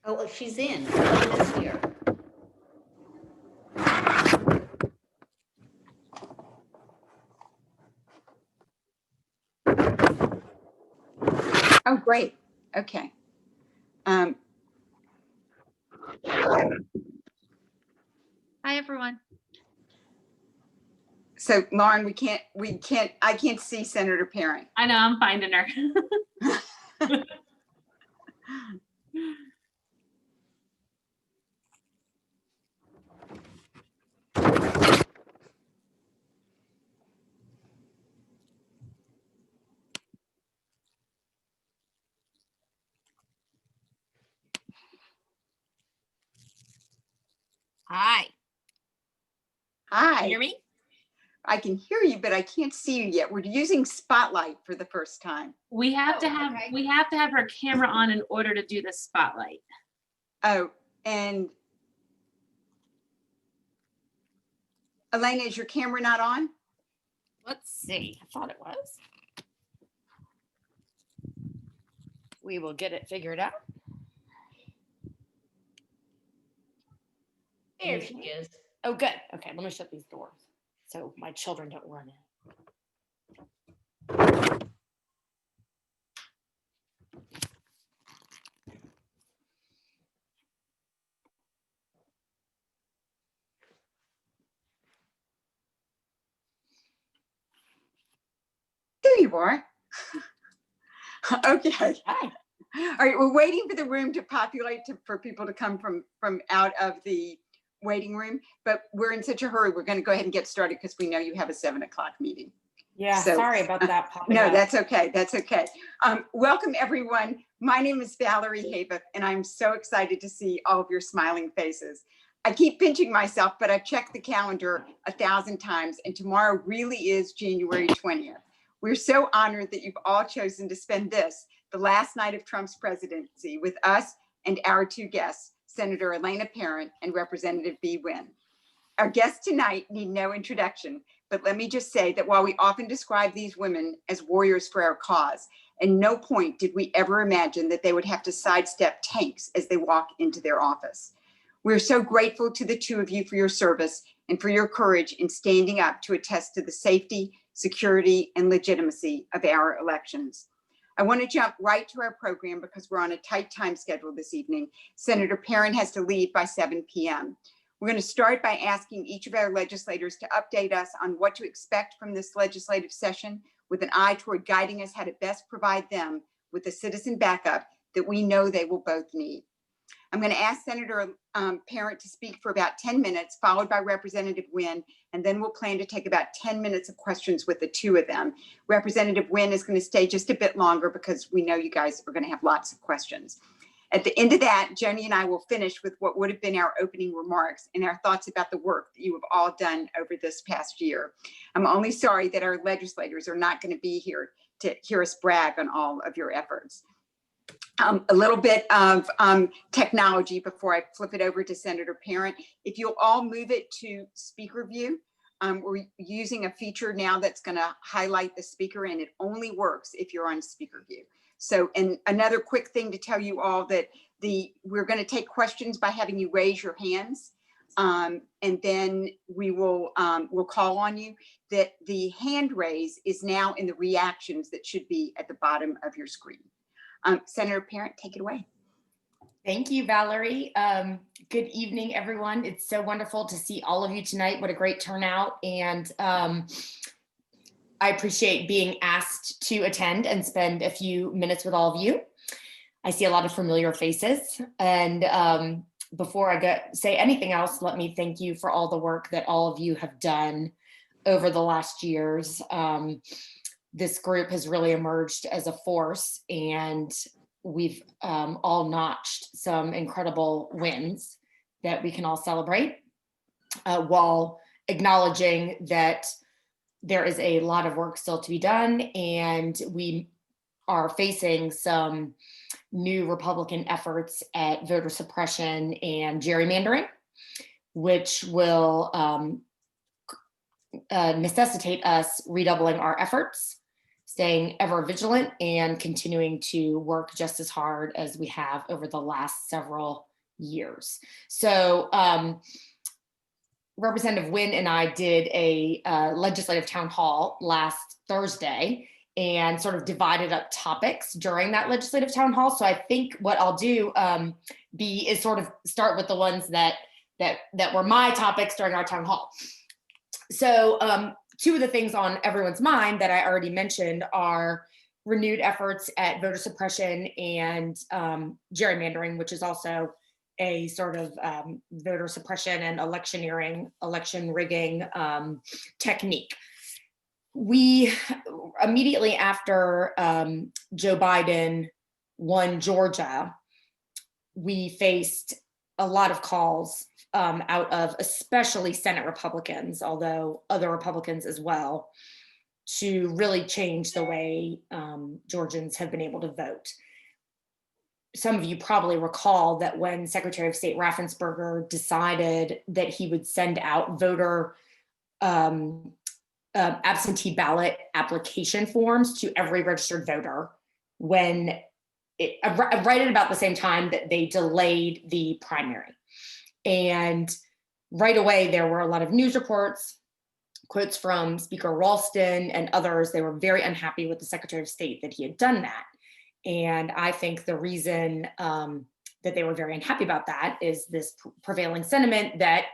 Oh, well, she's in. Elena's here. Oh, great. Okay. Hi, everyone. So Lauren, I can't see Senator Parent. I know, I'm finding her. Hi. Hi. Can you hear me? I can hear you, but I can't see you yet. We're using Spotlight for the first time. We have to have her camera on in order to do the spotlight. Oh, and Elena, is your camera not on? Let's see. I thought it was. We will get it figured out. There she is. Oh, good. Okay, let me shut these doors so my children don't run in. There you are. Okay. Hi. All right, we're waiting for the room to populate for people to come from out of the waiting room, but we're in such a hurry. We're going to go ahead and get started because we know you have a 7 o'clock meeting. Yeah, So, sorry about that. No, that's okay. That's okay. Welcome, everyone. My name is Valerie Habuth, and I'm so excited to see all of your smiling faces. I keep pinching myself, but I've checked the calendar 1,000 times, and tomorrow really is January 20th. We're so honored that you've all chosen to spend this, the last night of Trump's presidency, with us and our two guests, Senator Elena Parent and Representative Nguyen. Our guests tonight need no introduction, but let me just say that while we often describe these women as warriors for our cause, at no point did we ever imagine that they would have to sidestep tanks as they walk into their office. We're so grateful to the two of you for your service and for your courage in standing up to attest to the safety, security, and legitimacy of our elections. I want to jump right to our program because we're on a tight time schedule this evening. Senator Parent has to leave by 7 p.m. We're going to start by asking each of our legislators to update us on what to expect from this legislative session with an eye toward guiding us how to best provide them with the citizen backup that we know they will both need. I'm going to ask Senator Parent to speak for about 10 minutes, followed by Representative Nguyen, and then we'll plan to take about 10 minutes of questions with the two of them. Representative Nguyen is going to stay just a bit longer because we know you guys are going to have lots of questions. At the end of that, Joni and I will finish with what would have been our opening remarks and our thoughts about the work that you have all done over this past year. I'm only sorry that our legislators are not going to be here to hear us brag on all of your efforts. A little bit of technology before I flip it over to Senator Parent. If you'll all move it to speaker view, we're using a feature now that's going to highlight the speaker, and it only works if you're on speaker view. So, and another quick thing to tell you all that we're going to take questions by having you raise your hands, and then we'll call on you. That the hand raise is now in the reactions that should be at the bottom of your screen. Senator Parent, take it away. Thank you, Valerie. Good evening, everyone. It's so wonderful to see all of you tonight. What a great turnout. And I appreciate being asked to attend and spend a few minutes with all of you. I see a lot of familiar faces. And before I say anything else, let me thank you for all the work that all of you have done over the last years. This group has really emerged as a force, and we've all notched some incredible wins that we can all celebrate while acknowledging that there is a lot of work still to be done, and we are facing some new Republican efforts at voter suppression and gerrymandering, which will necessitate us redoubling our efforts staying ever vigilant and continuing to work just as hard as we have over the last several years. So Representative Nguyen and I did a legislative town hall last Thursday and sort of divided up topics during that legislative town hall. So I think what I'll do is sort of start with the ones that were my topics during our town hall. So two of the things on everyone's mind that I already mentioned are renewed efforts at voter suppression and gerrymandering, which is also a sort of voter suppression and electioneering, election rigging technique. We immediately after Joe Biden won Georgia, we faced a lot of calls out of especially Senate Republicans, although other Republicans as well, to really change the way Georgians have been able to vote. Some of you probably recall that when Secretary of State Raffensperger decided that he would send out voter absentee ballot application forms to every registered voter, right at about the same time that they delayed the primary. And right away, there were a lot of news reports, quotes from Speaker Ralston and others. They were very unhappy with the Secretary of State that he had done that. And I think the reason that they were very unhappy about that is this prevailing sentiment that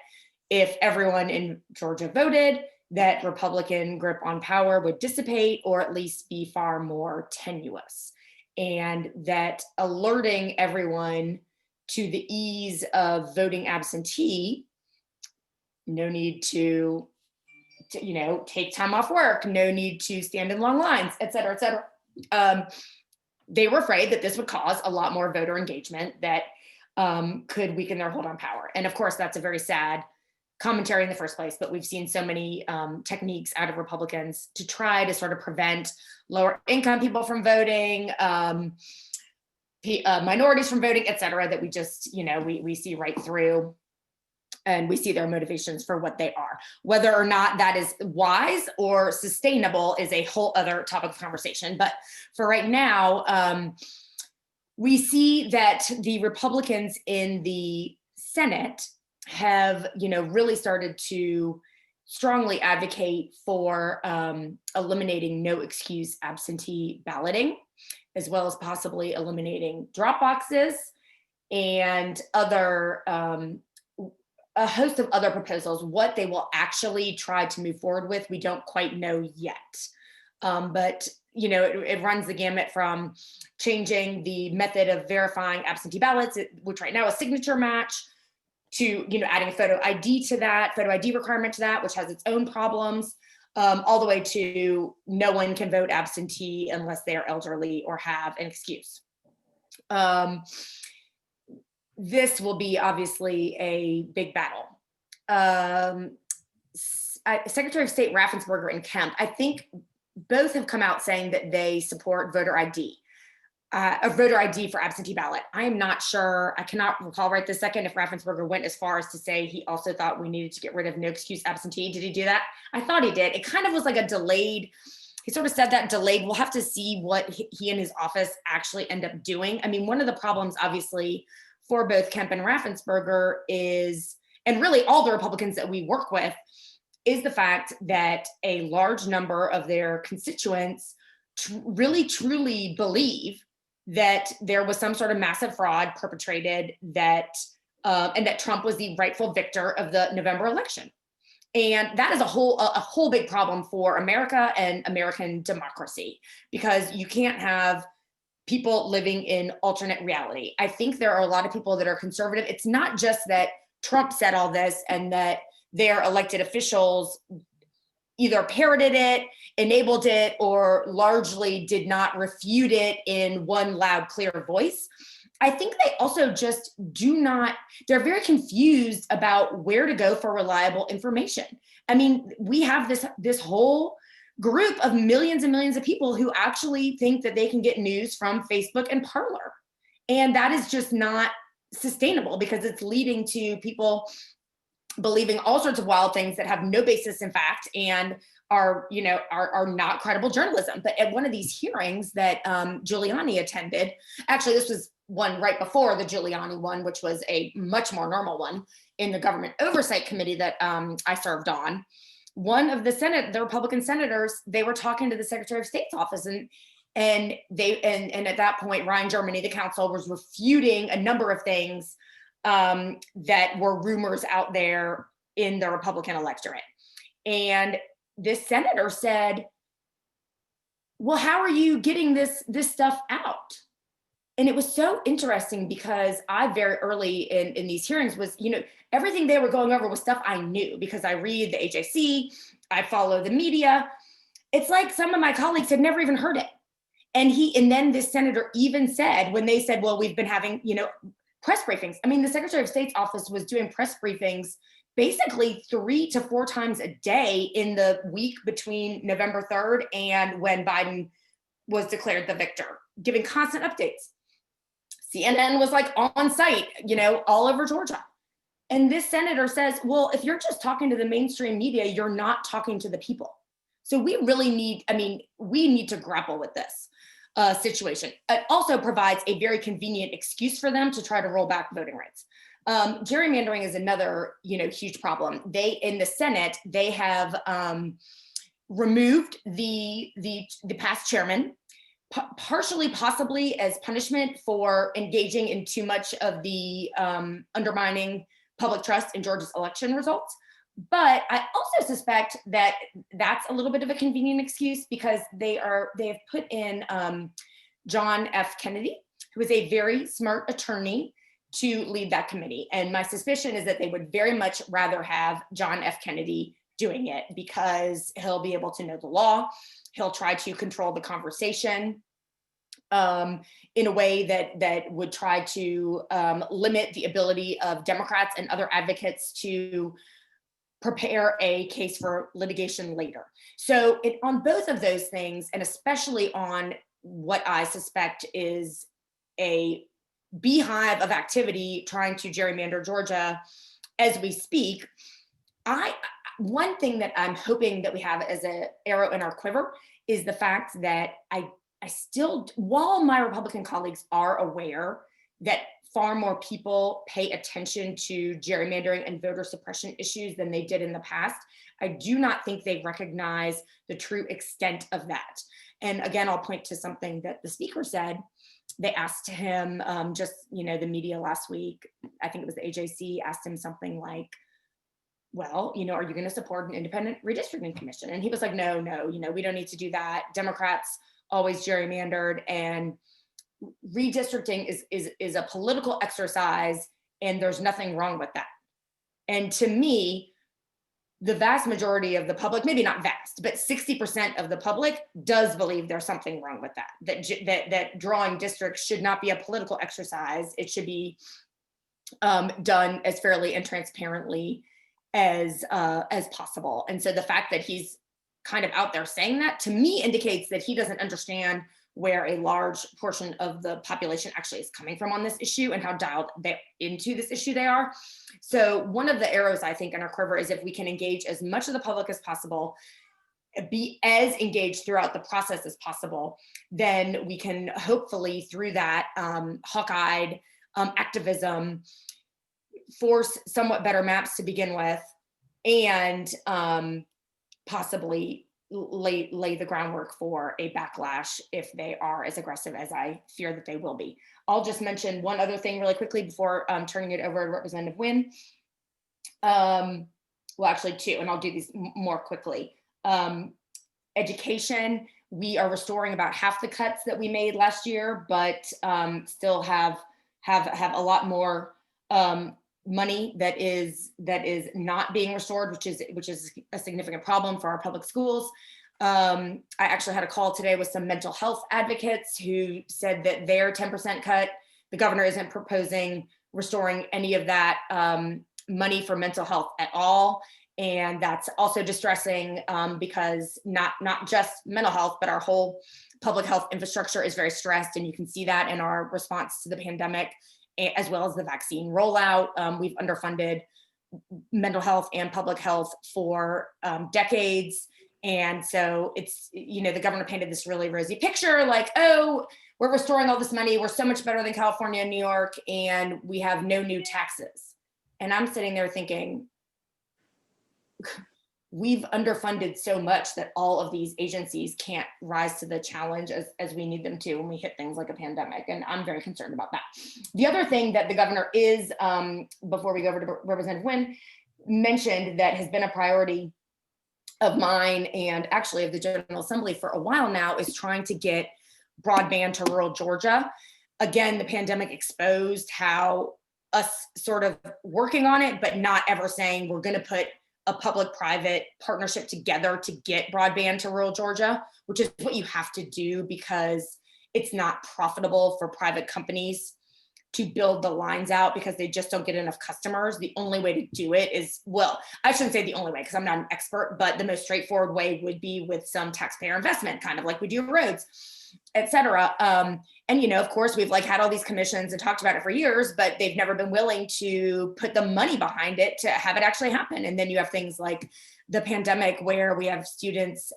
if everyone in Georgia voted, that Republican grip on power would dissipate or at least be far more tenuous. And that alerting everyone to the ease of voting absentee, no need to take time off work, no need to stand in long lines, et cetera, et cetera. They were afraid that this would cause a lot more voter engagement that could weaken their hold on power. And of course, that's a very sad commentary in the first place, but we've seen so many techniques out of Republicans to try to sort of prevent lower income people from voting, minorities from voting, et cetera, that we just, we see right through, and we see their motivations for what they are. Whether or not that is wise or sustainable is a whole other topic of conversation. But for right now, we see that the Republicans in the Senate have, really started to strongly advocate for eliminating no excuse absentee balloting, as well as possibly eliminating drop boxes and other a host of other proposals. What they will actually try to move forward with, we don't quite know yet. But it runs the gamut from changing the method of verifying absentee ballots, which right now is signature match, to adding a photo ID to that, photo ID requirement to that, which has its own problems, all the way to no one can vote absentee unless they are elderly or have an excuse. This will be obviously a big battle. Secretary of State Raffensperger and Kemp, I think both have come out saying that they support voter ID, a voter ID for absentee ballot. I am not sure, I cannot recall right this second if Raffensperger went as far as to say he also thought we needed to get rid of no excuse absentee. Did he do that? I thought he did. It kind of was like a delayed, he sort of said that delayed. We'll have to see what he and his office actually end up doing. I mean, one of the problems obviously for both Kemp and Raffensperger is, and really all the Republicans that we work with, is the fact that a large number of their constituents really truly believe that there was some sort of massive fraud perpetrated, that and that Trump was the rightful victor of the November election. And that is a whole big problem for America and American democracy, because you can't have people living in alternate reality. I think there are a lot of people that are conservative. It's not just that Trump said all this and that their elected officials either parroted it, enabled it, or largely did not refute it in one loud, clear voice. I think they also just they're very confused about where to go for reliable information. I mean, we have this whole group of millions and millions of people who actually think that they can get news from Facebook and Parler. And that is just not sustainable, because it's leading to people believing all sorts of wild things that have no basis in fact and are not credible journalism. But at one of these hearings that Giuliani attended, actually this was one right before the Giuliani one, which was a much more normal one in the Government Oversight Committee that I served on. One of the Republican senators, they were talking to the Secretary of State's office, and at that point, Ryan Germany, the counsel, was refuting a number of things that were rumors out there in the Republican electorate. And this senator said, well, how are you getting this stuff out? And it was so interesting because I very early in these hearings was, everything they were going over was stuff I knew because I read the HAC, I follow the media. It's like some of my colleagues had never even heard it. And then this senator even said, when they said, well, we've been having, press briefings. I mean, the Secretary of State's office was doing press briefings basically 3 to 4 times a day in the week between November 3rd and when Biden was declared the victor, giving constant updates. CNN was like on site, all over Georgia. And this senator says, well, if you're just talking to the mainstream media, you're not talking to the people. So we really need to grapple with this situation. It also provides a very convenient excuse for them to try to roll back voting rights. Gerrymandering is another, huge problem. In the Senate, they have removed the past chairman, partially possibly as punishment for engaging in too much of the undermining public trust in Georgia's election results. But I also suspect that that's a little bit of a convenient excuse because they have put in John F. Kennedy, who is a very smart attorney, to lead that committee. And my suspicion is that they would very much rather have John F. Kennedy doing it because he'll be able to know the law. He'll try to control the conversation in a way that would try to limit the ability of Democrats and other advocates to prepare a case for litigation later. So on both of those things, and especially on what I suspect is a beehive of activity trying to gerrymander Georgia as we speak, one thing that I'm hoping that we have as an arrow in our quiver is the fact that I still, while my Republican colleagues are aware that far more people pay attention to gerrymandering and voter suppression issues than they did in the past, I do not think they recognize the true extent of that. And again, I'll point to something that the speaker said. They asked him, the media last week, I think it was the AJC, asked him something like, well, are you going to support an independent redistricting commission? And he was like, no, we don't need to do that. Democrats always gerrymandered, and redistricting is a political exercise, and there's nothing wrong with that. And to me, the vast majority of the public, maybe not vast, but 60% of the public does believe there's something wrong with that drawing districts should not be a political exercise. It should be done as fairly and transparently as possible. And so the fact that he's kind of out there saying that, to me, indicates that he doesn't understand where a large portion of the population actually is coming from on this issue and how dialed into this issue they are. So one of the arrows I think in our quiver is if we can engage as much of the public as possible, be as engaged throughout the process as possible, then we can hopefully through that hawk-eyed activism force somewhat better maps to begin with, and possibly lay the groundwork for a backlash if they are as aggressive as I fear that they will be. I'll just mention one other thing really quickly before turning it over to Representative Nguyen. Well, actually two, and I'll do these more quickly. Education, we are restoring about half the cuts that we made last year, but still have a lot more money that is not being restored, which is a significant problem for our public schools. I actually had a call today with some mental health advocates who said that their 10% cut, the governor isn't proposing restoring any of that money for mental health at all. And that's also distressing because not just mental health, but our whole public health infrastructure is very stressed. And you can see that in our response to the pandemic, as well as the vaccine rollout. We've underfunded mental health and public health for decades. And so it's, the governor painted this really rosy picture, like, oh, we're restoring all this money. We're so much better than California and New York, and we have no new taxes. And I'm sitting there thinking, we've underfunded so much that all of these agencies can't rise to the challenge as we need them to when we hit things like a pandemic. And I'm very concerned about that. The other thing that the governor is, before we go over to Representative Nguyen, mentioned that has been a priority of mine and actually of the General Assembly for a while now is trying to get broadband to rural Georgia. Again, the pandemic exposed how us sort of working on it, but not ever saying we're going to put a public-private partnership together to get broadband to rural Georgia, which is what you have to do because it's not profitable for private companies to build the lines out because they just don't get enough customers. The only way to do it is, well, I shouldn't say the only way because I'm not an expert, but the most straightforward way would be with some taxpayer investment, kind of like we do roads, et cetera. And, of course, we've had all these commissions and talked about it for years, but they've never been willing to put the money behind it to have it actually happen. And then you have things like the pandemic where we have students,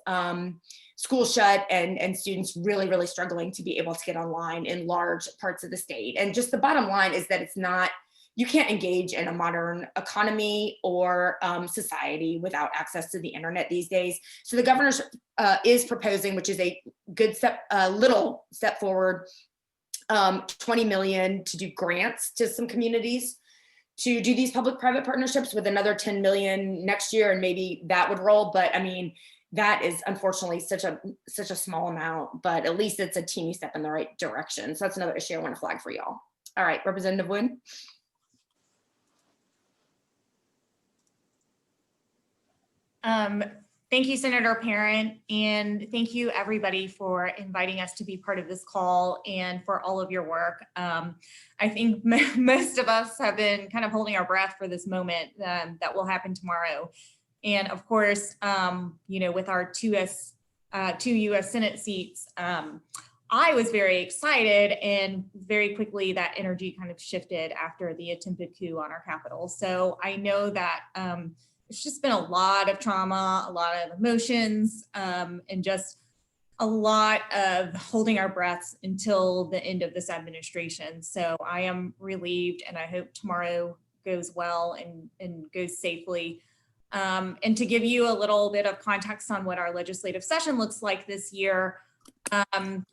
school shut and students really, really struggling to be able to get online in large parts of the state. And just the bottom line is that you can't engage in a modern economy or society without access to the internet these days. So the governor is proposing, which is a good step, little step forward, 20 million to do grants to some communities to do these public-private partnerships with another 10 million next year, and maybe that would roll. But I mean, that is unfortunately such a small amount, but at least it's a teeny step in the right direction. So that's another issue I want to flag for y'all. All right, Representative Nguyen. Thank you, Senator Parent, and thank you everybody for inviting us to be part of this call and for all of your work. I think most of us have been kind of holding our breath for this moment that will happen tomorrow. And of course, with our two U.S. Senate seats, I was very excited, and very quickly that energy kind of shifted after the attempted coup on our Capitol. So I know that it's just been a lot of trauma, a lot of emotions, and just a lot of holding our breaths until the end of this administration. So I am relieved, and I hope tomorrow goes well and goes safely. And to give you a little bit of context on what our legislative session looks like this year,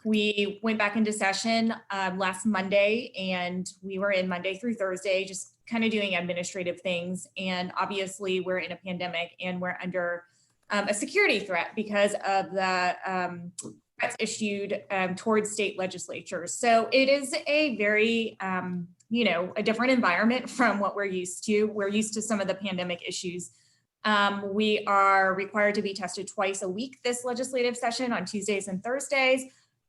we went back into session last Monday, and we were in Monday through Thursday, just kind of doing administrative things. And obviously we're in a pandemic and we're under a security threat because of the threats issued towards state legislatures. So it is a very, a different environment from what we're used to. We're used to some of the pandemic issues. We are required to be tested twice a week this legislative session on Tuesdays and Thursdays.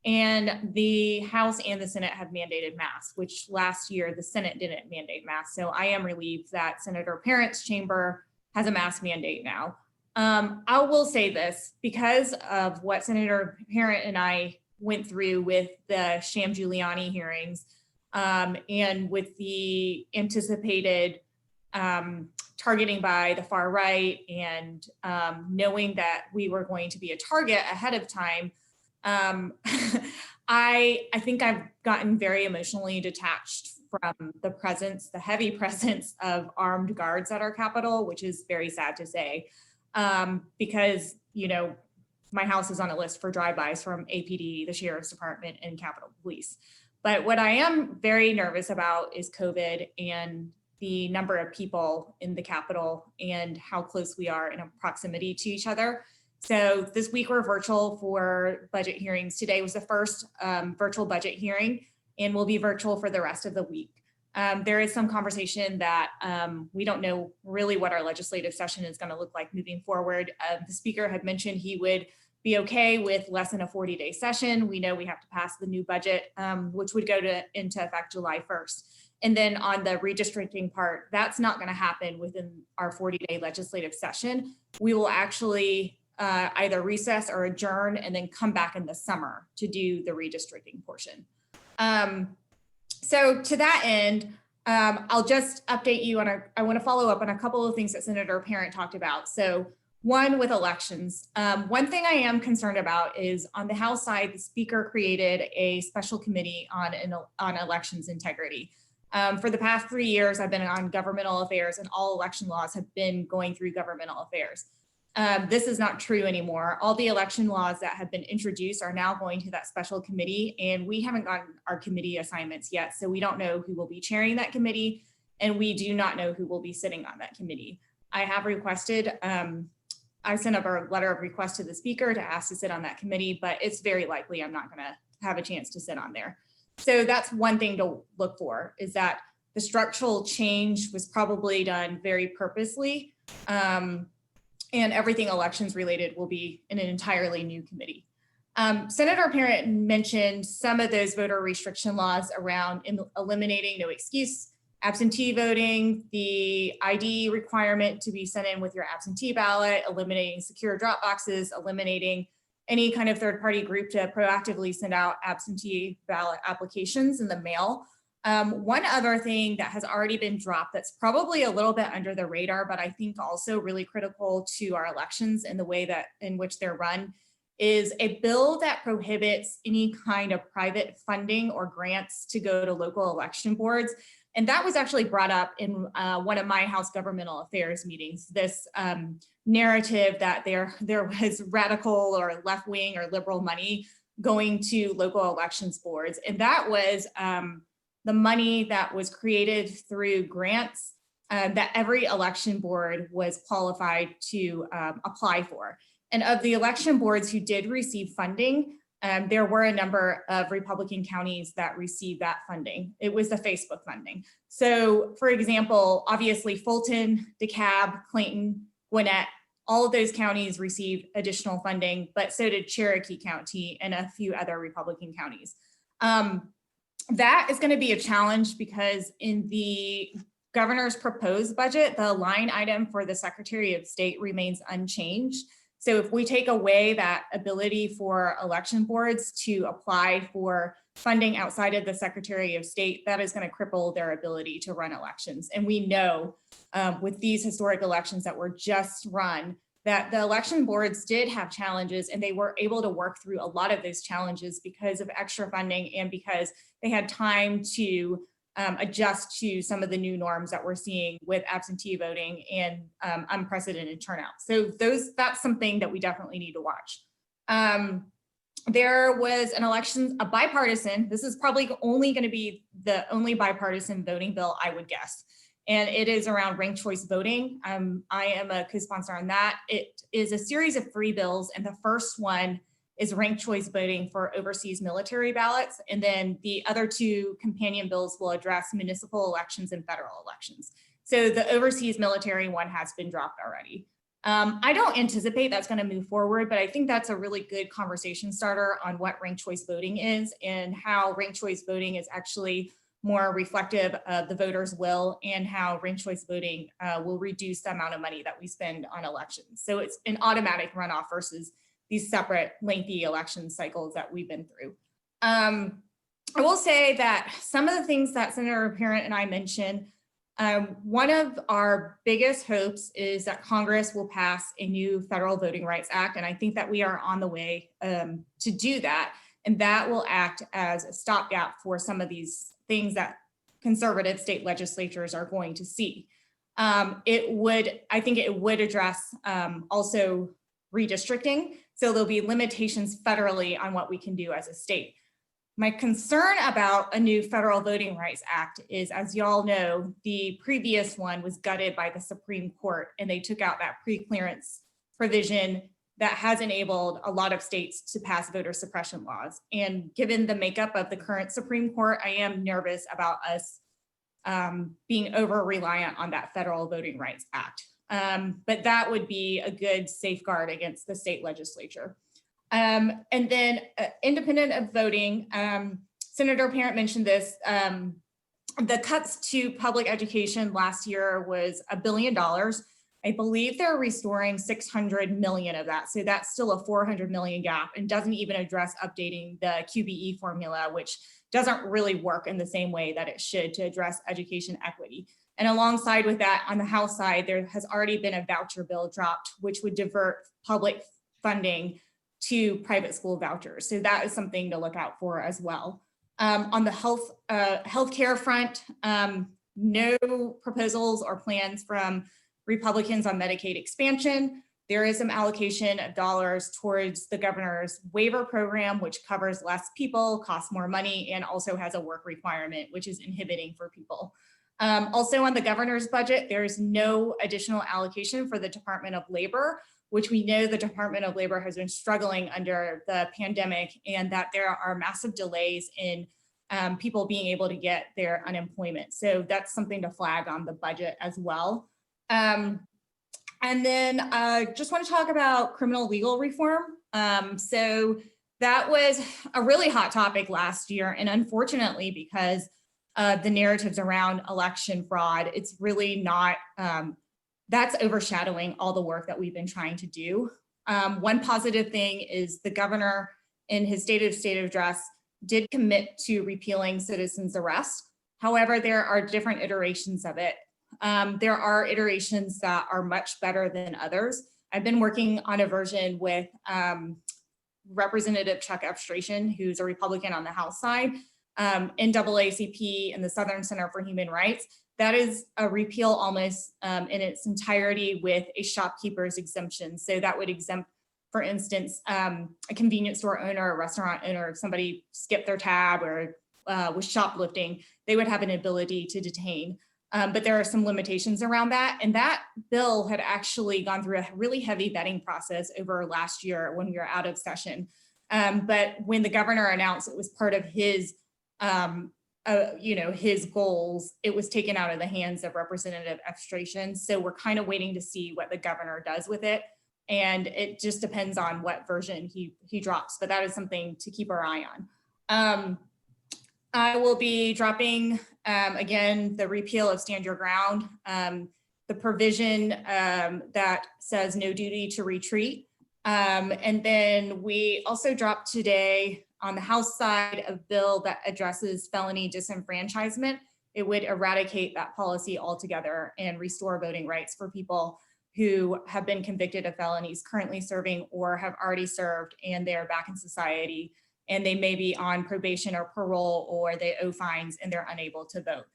And the House and the Senate have mandated masks, which last year the Senate didn't mandate masks. So I am relieved that Senator Parent's chamber has a mask mandate now. I will say this, because of what Senator Parent and I went through with the sham Giuliani hearings, and with the anticipated targeting by the far right, and knowing that we were going to be a target ahead of time, I think I've gotten very emotionally detached from the heavy presence of armed guards at our Capitol, which is very sad to say, because, my house is on a list for drive-bys from APD, the Sheriff's Department, and Capitol Police. But what I am very nervous about is COVID and the number of people in the Capitol and how close we are in a proximity to each other. So this week we're virtual for budget hearings. Today was the first virtual budget hearing, and we'll be virtual for the rest of the week. There is some conversation that we don't know really what our legislative session is going to look like moving forward. The speaker had mentioned he would be okay with less than a 40-day session. We know we have to pass the new budget, which would go into effect July 1st. And then on the redistricting part, that's not going to happen within our 40-day legislative session. We will actually either recess or adjourn and then come back in the summer to do the redistricting portion. So to that end, I'll just update you on I want to follow up on a couple of things that Senator Parent talked about. So One with elections. One thing I am concerned about is on the House side, the Speaker created a special committee on elections integrity. For the past 3 years, I've been on governmental affairs, and all election laws have been going through governmental affairs. This is not true anymore. All the election laws that have been introduced are now going to that special committee, and we haven't gotten our committee assignments yet. So we don't know who will be chairing that committee, and we do not know who will be sitting on that committee. I have requested, I sent up a letter of request to the Speaker to ask to sit on that committee, but it's very likely I'm not gonna have a chance to sit on there. So that's one thing to look for, is that the structural change was probably done very purposely, and everything elections related will be in an entirely new committee. Senator Parent mentioned some of those voter restriction laws around eliminating no excuse absentee voting, the ID requirement to be sent in with your absentee ballot, eliminating secure drop boxes, eliminating any kind of third-party group to proactively send out absentee ballot applications in the mail. One other thing that has already been dropped that's probably a little bit under the radar, but I think also really critical to our elections and the way that in which they're run, is a bill that prohibits any kind of private funding or grants to go to local election boards. And that was actually brought up in one of my House Governmental Affairs meetings, this narrative that there was radical or left-wing or liberal money going to local elections boards. And that was the money that was created through grants that every election board was qualified to apply for. And of the election boards who did receive funding, there were a number of Republican counties that received that funding. It was the Facebook funding. So for example, obviously Fulton, DeKalb, Clayton, Gwinnett, all of those counties received additional funding, but so did Cherokee County and a few other Republican counties. That is going to be a challenge because in the governor's proposed budget, the line item for the Secretary of State remains unchanged. So if we take away that ability for election boards to apply for funding outside of the Secretary of State, that is going to cripple their ability to run elections. And we know with these historic elections that were just run, that the election boards did have challenges, and they were able to work through a lot of those challenges because of extra funding and because they had time to adjust to some of the new norms that we're seeing with absentee voting and unprecedented turnout. So that's something that we definitely need to watch. There was an election, a bipartisan, this is probably only going to be the only bipartisan voting bill, I would guess. And it is around ranked choice voting. I am a co-sponsor on that. It is a series of 3 bills, and the first one is ranked choice voting for overseas military ballots. And then the other 2 companion bills will address municipal elections and federal elections. So the overseas military one has been dropped already. I don't anticipate that's going to move forward, but I think that's a really good conversation starter on what ranked choice voting is and how ranked choice voting is actually more reflective of the voters' will, and how ranked choice voting will reduce the amount of money that we spend on elections. So it's an automatic runoff versus these separate lengthy election cycles that we've been through. I will say that some of the things that Senator Parent and I mentioned, one of our biggest hopes is that Congress will pass a new Federal Voting Rights Act. And I think that we are on the way to do that. And that will act as a stopgap for some of these things that conservative state legislatures are going to see. I think it would address also redistricting. So there'll be limitations federally on what we can do as a state. My concern about a new Federal Voting Rights Act is, as y'all know, the previous one was gutted by the Supreme Court, and they took out that pre-clearance provision that has enabled a lot of states to pass voter suppression laws. And given the makeup of the current Supreme Court, I am nervous about us being over-reliant on that Federal Voting Rights Act. But that would be a good safeguard against the state legislature. And then independent of voting, Senator Parent mentioned this, the cuts to public education last year was $1 billion. I believe they're restoring 600 million of that. So that's still a 400 million gap and doesn't even address updating the QBE formula, which doesn't really work in the same way that it should to address education equity. And alongside with that, on the House side, there has already been a voucher bill dropped, which would divert public funding to private school vouchers. So that is something to look out for as well. On the healthcare front, no proposals or plans from Republicans on Medicaid expansion. There is some allocation of dollars towards the governor's waiver program, which covers less people, costs more money, and also has a work requirement, which is inhibiting for people. Also on the governor's budget, there's no additional allocation for the Department of Labor, which we know the Department of Labor has been struggling under the pandemic, and that there are massive delays in people being able to get their unemployment. So that's something to flag on the budget as well. And then just want to talk about criminal legal reform. So that was a really hot topic last year. And unfortunately, because the narratives around election fraud, it's really not, that's overshadowing all the work that we've been trying to do. One positive thing is the governor in his state of address did commit to repealing citizens arrest. However, there are different iterations of it. There are iterations that are much better than others. I've been working on a version with Representative Chuck Epstration, who's a Republican on the House side, NAACP and the Southern Center for Human Rights. That is a repeal almost in its entirety with a shopkeeper's exemption. So that would exempt, for instance, a convenience store owner, a restaurant owner, if somebody skipped their tab or was shoplifting, they would have an ability to detain. But there are some limitations around that. And that bill had actually gone through a really heavy vetting process over last year when we were out of session. But when the governor announced it was part of his, his goals, it was taken out of the hands of Representative Epstration. So we're kind of waiting to see what the governor does with it. And it just depends on what version he drops, but that is something to keep our eye on. I will be dropping, again, the repeal of Stand Your Ground, the provision that says no duty to retreat. And then we also dropped today on the House side a bill that addresses felony disenfranchisement. It would eradicate that policy altogether and restore voting rights for people who have been convicted of felonies, currently serving or have already served, and they're back in society, and they may be on probation or parole, or they owe fines and they're unable to vote.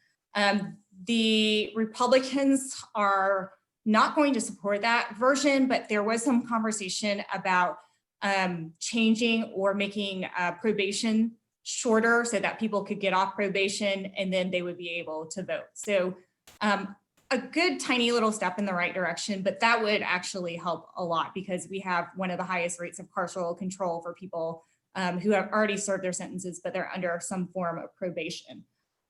The Republicans are not going to support that version, but there was some conversation about changing or making probation shorter so that people could get off probation and then they would be able to vote. So a good tiny little step in the right direction, but that would actually help a lot because we have one of the highest rates of carceral control for people who have already served their sentences, but they're under some form of probation.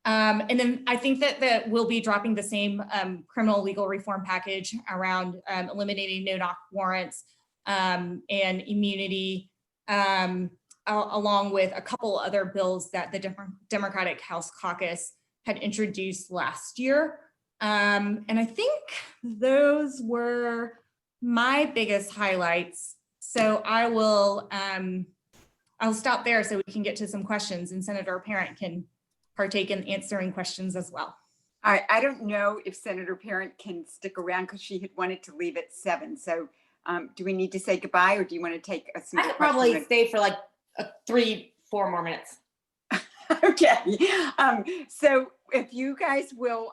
And then I think that we'll be dropping the same criminal legal reform package around eliminating no-knock warrants and immunity, along with a couple other bills that the Democratic House Caucus had introduced last year. And I think those were my biggest highlights. So I will, I'll stop there so we can get to some questions, and Senator Parent can partake in answering questions as well. I don't know if Senator Parent can stick around because she had wanted to leave at 7. So do we need to say goodbye, or do you want to take a single I could probably question? stay for like 3-4 more minutes. Okay. So if you guys will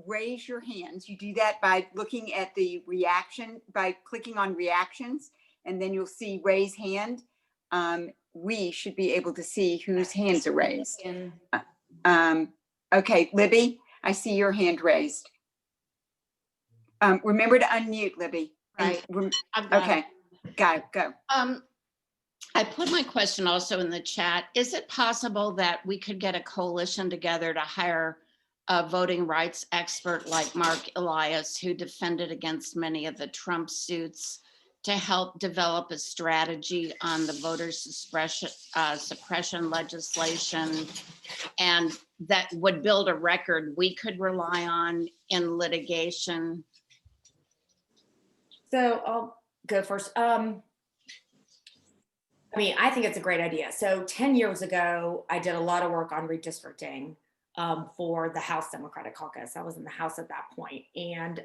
raise your hands, you do that by looking at the reaction, by clicking on reactions, and then you'll see raise hand. We should be able to see whose hands are raised. Okay, Libby, I see your hand raised. Remember to unmute, Libby. Right. I've got Okay, go. I put my question also in the chat. Is it possible that we could get a coalition together to hire a voting rights expert like Mark Elias, who defended against many of the Trump suits, to help develop a strategy on the voter suppression legislation, and that would build a record we could rely on in litigation? So I'll go first. I mean, I think it's a great idea. So 10 years ago, I did a lot of work on redistricting for the House Democratic Caucus. I was in the House at that point. And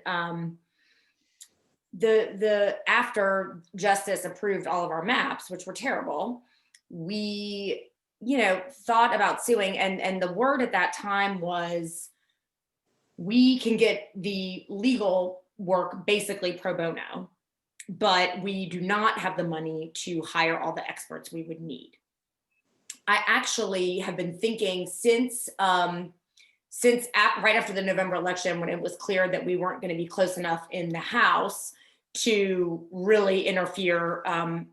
after Justice approved all of our maps, which were terrible, we, thought about suing. And the word at that time was, we can get the legal work basically pro bono, but we do not have the money to hire all the experts we would need. I actually have been thinking since right after the November election, when it was clear that we weren't going to be close enough in the House to really interfere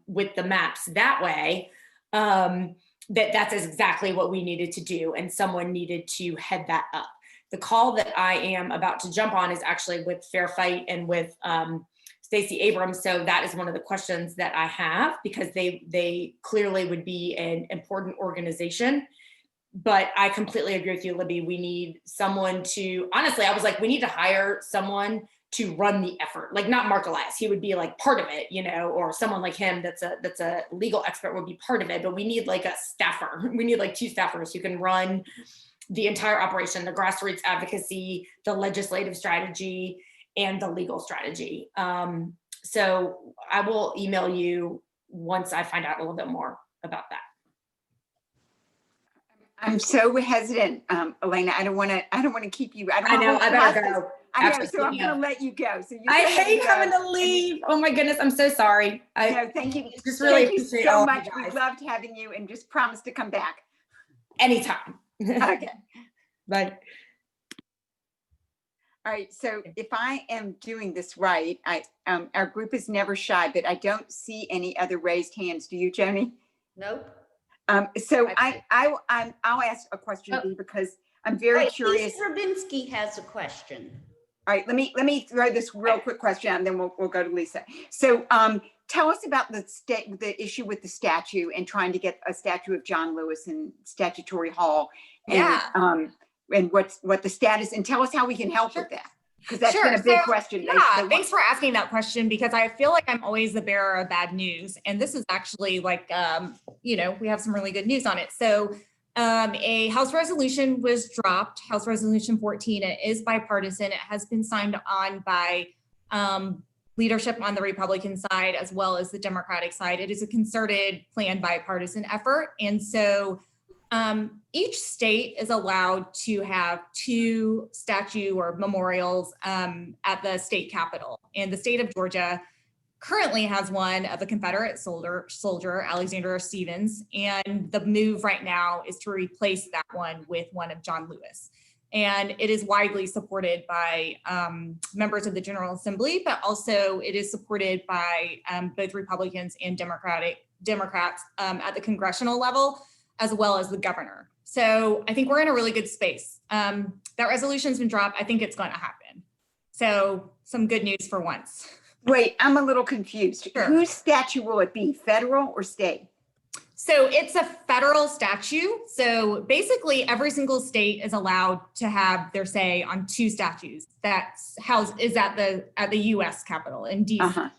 with the maps that way, that's exactly what we needed to do, and someone needed to head that up. The call that I am about to jump on is actually with Fair Fight and with Stacey Abrams. So that is one of the questions that I have, because they clearly would be an important organization. But I completely agree with you, Libby. We need someone to, honestly, I was like, we need to hire someone to run the effort, like not Mark Elias. He would be like part of it, or someone like him that's a legal expert would be part of it. But we need like a staffer. We need like 2 staffers who can run the entire operation, the grassroots advocacy, the legislative strategy, and the legal strategy. So I will email you once I find out a little bit more about that. I'm so hesitant, Elena. I don't want to keep you. I know, I better go. I know, so I'm going to let you go. So I hate having to leave. Oh my goodness, I'm so sorry. No, thank you. Just really Thank you appreciate so all much. you We guys. loved having you, and just promise to come back. Anytime. Okay. Bye. All right. So if I am doing this right, our group is never shy, but I don't see any other raised hands. Do you, Joni? Nope. So I'll ask a question, B, because I'm very curious. Lisa Rabinski has a question. All right, let me throw this real quick question out, and then we'll go to Lisa. So tell us about the issue with the statue and trying to get a statue of John Lewis in Statutory Hall, and and what the status, and tell us how we can help with that, because that's been a big question. Yeah, thanks for asking that question, because I feel like I'm always the bearer of bad news, and this is actually like we have some really good news on it. So a House resolution was dropped, House Resolution 14. It is bipartisan. It has been signed on by leadership on the Republican side as well as the Democratic side. It is a concerted, planned bipartisan effort. And so each state is allowed to have 2 statue or memorials at the state capitol. And the state of Georgia currently has one of a Confederate soldier, Alexander Stephens, and the move right now is to replace that one with one of John Lewis. And it is widely supported by members of the General Assembly, but also it is supported by both Republicans and Democrats at the congressional level, as well as the governor. So I think we're in a really good space. That resolution's been dropped. I think it's going to happen. So some good news for once. Wait, I'm a little confused. Sure. Whose statue will it be, federal or state? So it's a federal statue. So basically every single state is allowed to have their say on 2 statues that's is at the US Capitol in DC.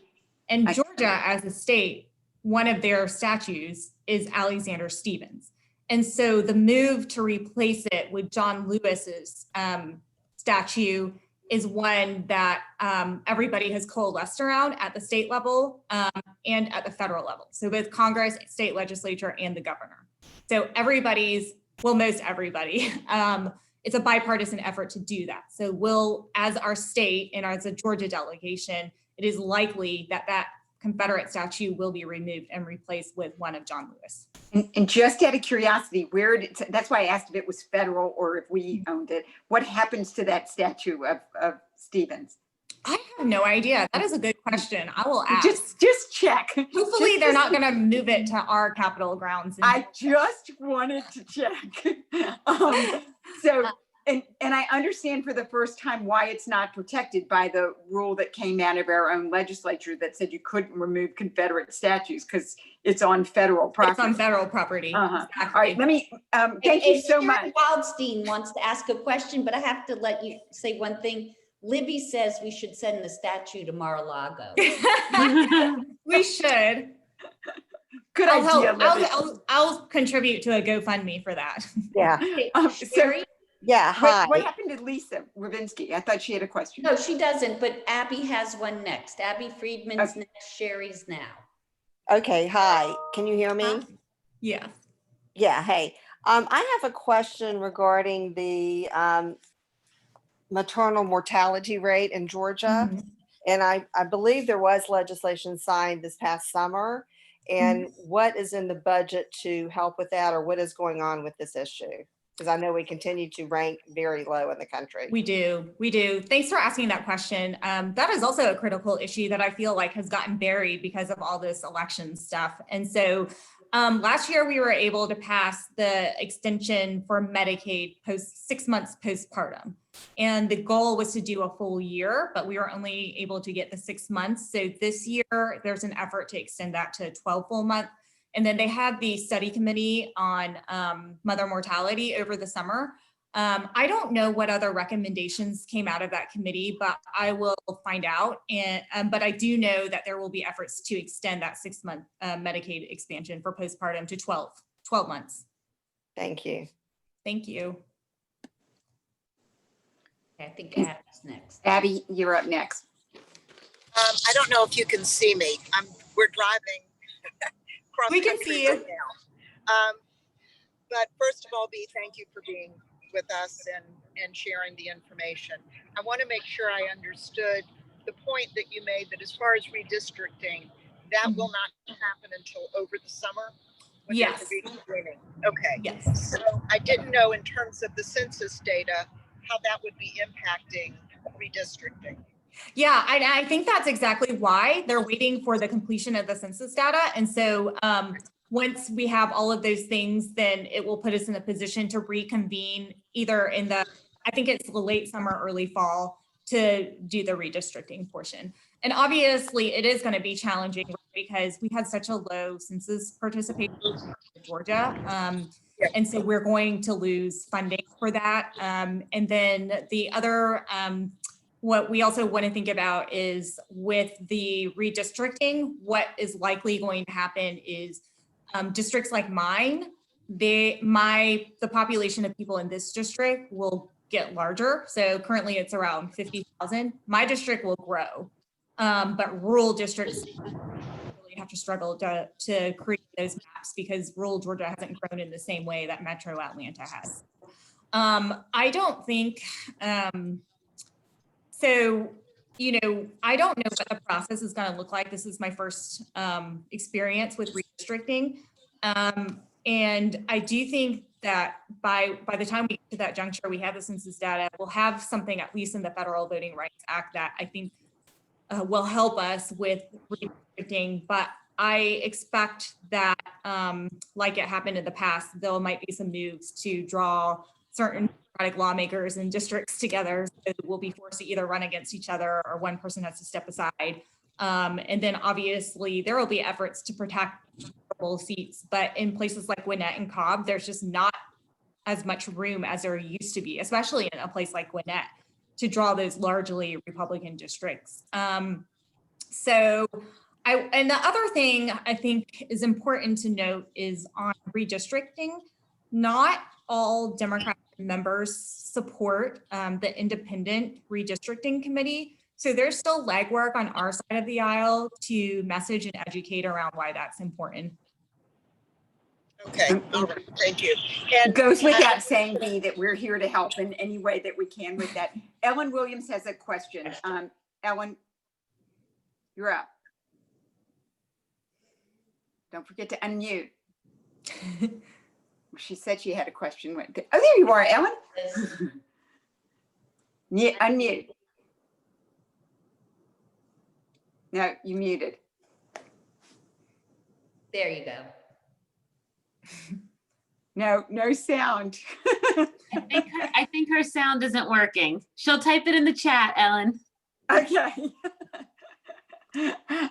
And Georgia as a state, one of their statues is Alexander Stephens. And so the move to replace it with John Lewis's statue is one that everybody has coalesced around at the state level and at the federal level. So both Congress, state legislature, and the governor. So most everybody, it's a bipartisan effort to do that. So as our state and as a Georgia delegation, it is likely that Confederate statue will be removed and replaced with one of John Lewis. And just out of curiosity, that's why I asked if it was federal or if we owned it. What happens to that statue of Stephens? I have no idea. That is a good question. I will ask. Just check. Hopefully they're not going to move it to our Capitol grounds. I just wanted to check. And I understand for the first time why it's not protected by the rule that came out of our own legislature that said you couldn't remove Confederate statues because it's on federal property. It's on federal property. Exactly. All right, let me, thank you so much. Wildstein wants to ask a question, but I have to let you say one thing. Libby says we should send the statue to Mar-a-Lago. We should. Good idea, Libby. I'll contribute to a GoFundMe for that. Yeah, So Sherry? yeah, hi. what happened to Lisa Ravinsky? I thought she had a question. No, she doesn't, but Abby has one next. Abby Friedman's next, Sherry's now. Okay, hi. Can you hear me? Yeah. Yeah, hey. I have a question regarding the maternal mortality rate in Georgia. Mhm. And I believe there was legislation signed this past summer. And what is in the budget to help with that, or what is going on with this issue? Because I know we continue to rank very low in the country. We do. Thanks for asking that question. That is also a critical issue that I feel like has gotten buried because of all this election stuff. And so last year we were able to pass the extension for Medicaid 6 months postpartum. And the goal was to do a full year, but we were only able to get the 6 months. So this year there's an effort to extend that to 12 full months. And then they had the study committee on mother mortality over the summer. I don't know what other recommendations came out of that committee, but I will find out. And but I do know that there will be efforts to extend that 6 month Medicaid expansion for postpartum to 12 months. Thank you. Thank you. I think Abby's next. Abby, you're up next. I don't know if you can see me. We're driving cross We can country see you. right now. But first of all, B, thank you for being with us and sharing the information. I want to make sure I understood the point that you made that as far as redistricting, that will not happen until over the summer. When there's a Yes. redistricting. Okay. Yes. So I didn't know in terms of the census data how that would be impacting redistricting. Yeah, I think that's exactly why they're waiting for the completion of the census data. And so once we have all of those things, then it will put us in a position to reconvene either in the, I think it's the late summer, early fall, to do the redistricting portion. And obviously it is going to be challenging because we had such a low census participation in Georgia. And so we're going to lose funding for that. And then the other, what we also want to think about is with the redistricting, what is likely going to happen is districts like mine, the population of people in this district will get larger. So currently it's around 50,000. My district will grow, but rural districts really have to struggle to create those maps because rural Georgia hasn't grown in the same way that Metro Atlanta has. I don't think, so, you know, I don't know what the process is going to look like. This is my first experience with redistricting. And I do think that by the time we get to that juncture, we have the census data, we'll have something at least in the Federal Voting Rights Act that I think will help us with redistricting. But I expect that, like it happened in the past, there might be some moves to draw certain lawmakers and districts together. So we'll be forced to either run against each other or one person has to step aside. And then obviously there will be efforts to protect seats, but in places like Gwinnett and Cobb, there's just not as much room as there used to be, especially in a place like Gwinnett, to draw those largely Republican districts. And the other thing I think is important to note is on redistricting, not all Democratic members support the independent redistricting committee. So there's still legwork on our side of the aisle to message and educate around why that's important. Okay, all right, thank you. It goes without saying, B, that we're here to help in any way that we can with that. Ellen Williams has a question. Ellen, you're up. Don't forget to unmute. She said she had a question. Oh, there you are, Ellen. Yeah, unmute. No, you muted. There you go. No sound. I think her sound isn't working. She'll type it in the chat, Ellen. Okay.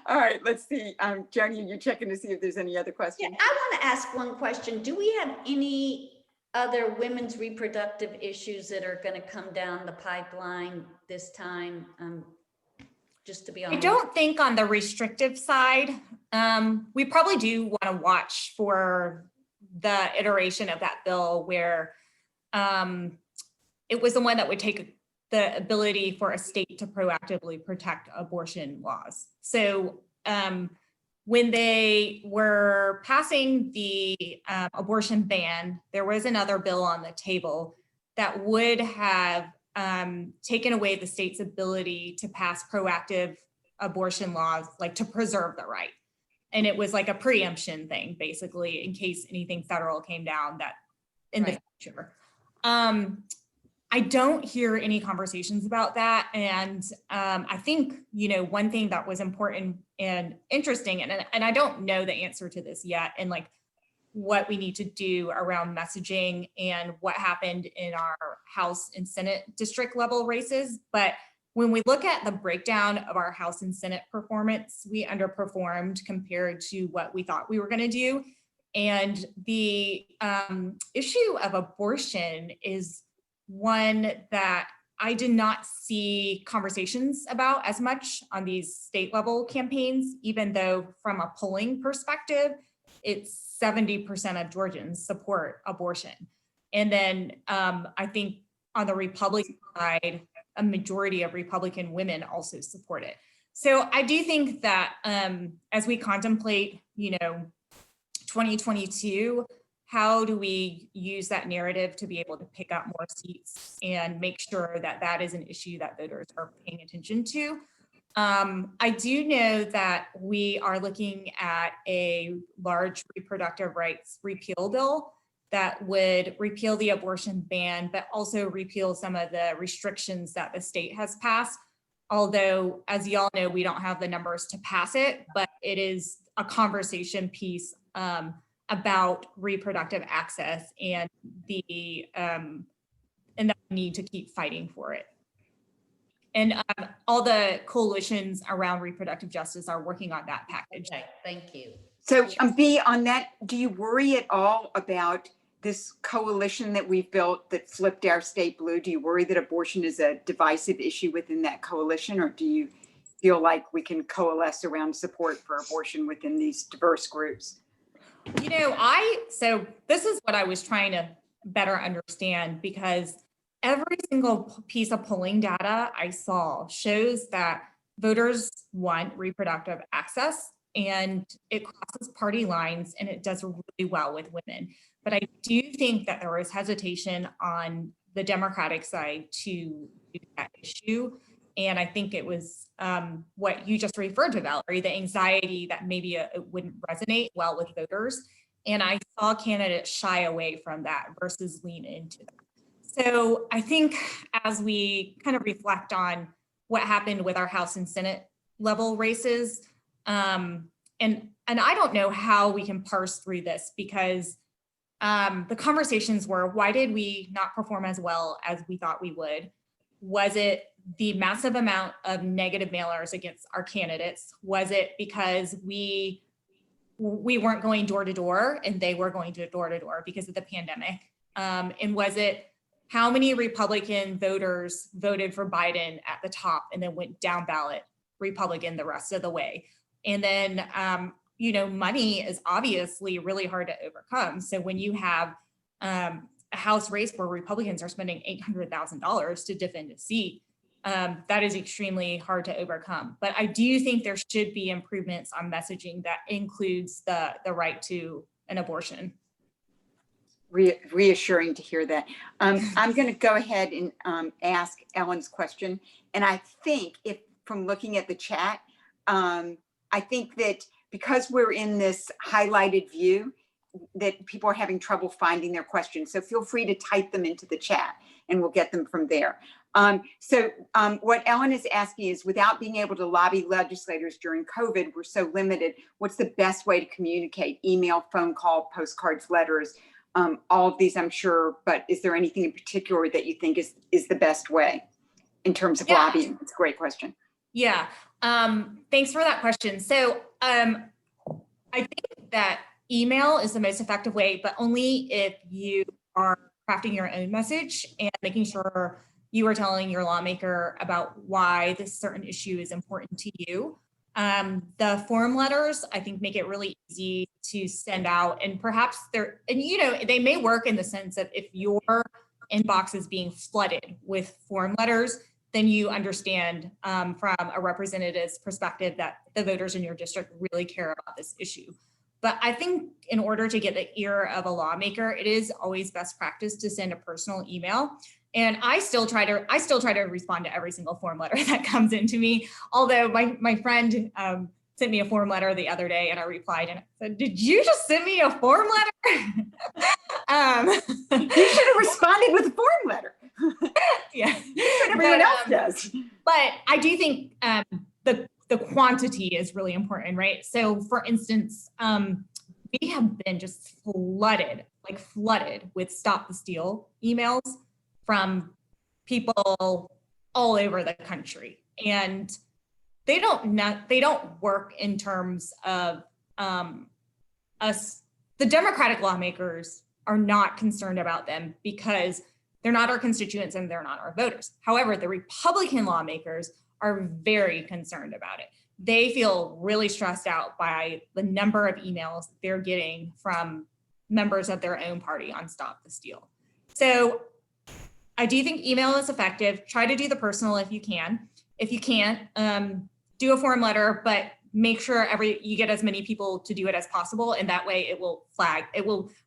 All right, let's see. Joni, you're checking to see if there's any other Yeah, questions. I want to ask one question. Do we have any other women's reproductive issues that are going to come down the pipeline this time? just to be I on? don't think on the restrictive side, we probably do want to watch for the iteration of that bill where it was the one that would take the ability for a state to proactively protect abortion laws. So when they were passing the abortion ban, there was another bill on the table that would have taken away the state's ability to pass proactive abortion laws, like to preserve the right. And it was like a preemption thing, basically, in case anything federal came down that in the future. I don't hear any conversations about that. And I think, you know, one thing that was important and interesting, and I don't know the answer to this yet, and like what we need to do around messaging and what happened in our House and Senate district level races. But when we look at the breakdown of our House and Senate performance, we underperformed compared to what we thought we were going to do. And the issue of abortion is one that I did not see conversations about as much on these state level campaigns, even though from a polling perspective, it's 70% of Georgians support abortion. And then I think on the Republican side, a majority of Republican women also support it. So I do think that as we contemplate, you know, 2022, how do we use that narrative to be able to pick up more seats and make sure that that is an issue that voters are paying attention to? I do know that we are looking at a large reproductive rights repeal bill that would repeal the abortion ban, but also repeal some of the restrictions that the state has passed. Although, as y'all know, we don't have the numbers to pass it, but it is a conversation piece about reproductive access and the need to keep fighting for it. And all the coalitions around reproductive justice are working on that package. Okay, thank you. So B, on that, do you worry at all about this coalition that we've built that flipped our state blue? Do you worry that abortion is a divisive issue within that coalition, or do you feel like we can coalesce around support for abortion within these diverse groups? You know, so this is what I was trying to better understand, because every single piece of polling data I saw shows that voters want reproductive access, and it crosses party lines and it does really well with women. But I do think that there was hesitation on the Democratic side to do that issue. And I think it was what you just referred to, Valerie, the anxiety that maybe it wouldn't resonate well with voters. And I saw candidates shy away from that versus lean into that. So I think as we kind of reflect on what happened with our House and Senate level races, and I don't know how we can parse through this, because the conversations were, why did we not perform as well as we thought we would? Was it the massive amount of negative mailers against our candidates? Was it because we weren't going door to door and they were going to door because of the pandemic? And was it how many Republican voters voted for Biden at the top and then went down ballot Republican the rest of the way? And then, you know, money is obviously really hard to overcome. So when you have a House race where Republicans are spending $800,000 to defend a seat, that is extremely hard to overcome. But I do think there should be improvements on messaging that includes the right to an abortion. Reassuring to hear that. I'm going to go ahead and ask Ellen's question. And I think if from looking at the chat, I think that because we're in this highlighted view, that people are having trouble finding their questions. So feel free to type them into the chat and we'll get them from there. What Ellen is asking is, without being able to lobby legislators during COVID, we're so limited. What's the best way to communicate? Email, phone call, postcards, letters, all of these, I'm sure, but is there anything in particular that you think is the best way in terms of lobbying? It's a great question. Yeah, thanks for that question. So I think that email is the most effective way, but only if you are crafting your own message and making sure you are telling your lawmaker about why this certain issue is important to you. The form letters, I think, make it really easy to send out, and perhaps they may work in the sense of if your inbox is being flooded with form letters, then you understand from a representative's perspective that the voters in your district really care about this issue. But I think in order to get the ear of a lawmaker, it is always best practice to send a personal email. And I still try to respond to every single form letter that comes into me. Although my friend sent me a form letter the other day, and I replied and I said, "Did you just send me a form letter?" You should have responded with a form letter. Yeah, That's what everyone else does. But I do think the quantity is really important, right? So for instance, we have been just flooded with Stop the Steal emails from people all over the country. And they don't work in terms of us. The Democratic lawmakers are not concerned about them because they're not our constituents and they're not our voters. However, the Republican lawmakers are very concerned about it. They feel really stressed out by the number of emails they're getting from members of their own party on Stop the Steal. So I do think email is effective. Try to do the personal if you can. If you can't, do a form letter, but make sure you get as many people to do it as possible. And that way it will flag.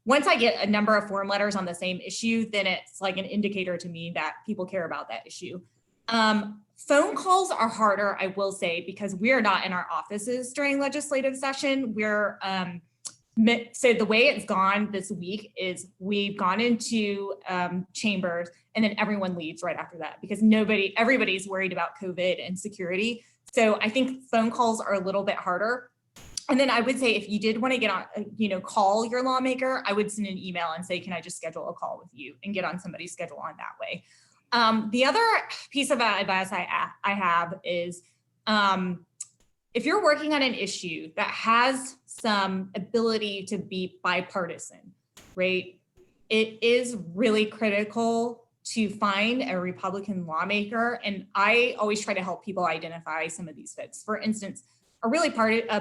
Once I get a number of form letters on the same issue, then it's like an indicator to me that people care about that issue. Phone calls are harder, I will say, because we're not in our offices during legislative session. So the way it's gone this week is we've gone into chambers and then everyone leaves right after that because everybody's worried about COVID and security. So I think phone calls are a little bit harder. And then I would say if you did want to get on, call your lawmaker, I would send an email and say, can I just schedule a call with you and get on somebody's schedule on that way. The other piece of advice I have is if you're working on an issue that has some ability to be bipartisan, right? It is really critical to find a Republican lawmaker. And I always try to help people identify some of these fits. For instance, a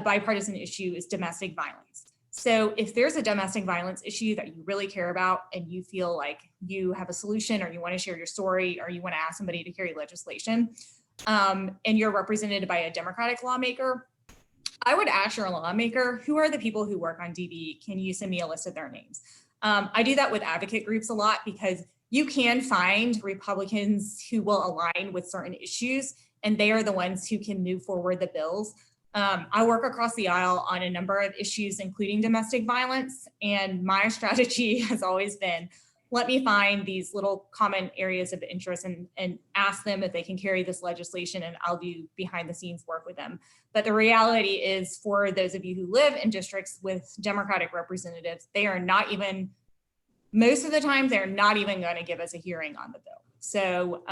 bipartisan issue is domestic violence. So if there's a domestic violence issue that you really care about and you feel like you have a solution or you want to share your story or you want to ask somebody to carry legislation and you're represented by a Democratic lawmaker, I would ask your lawmaker, who are the people who work on DV? Can you send me a list of their names? I do that with advocate groups a lot because you can find Republicans who will align with certain issues and they are the ones who can move forward the bills. I work across the aisle on a number of issues, including domestic violence. And my strategy has always been, let me find these little common areas of interest and ask them if they can carry this legislation and I'll do behind the scenes work with them. But the reality is for those of you who live in districts with Democratic representatives, they are not even, most of the time, they're not even going to give us a hearing on the bill. So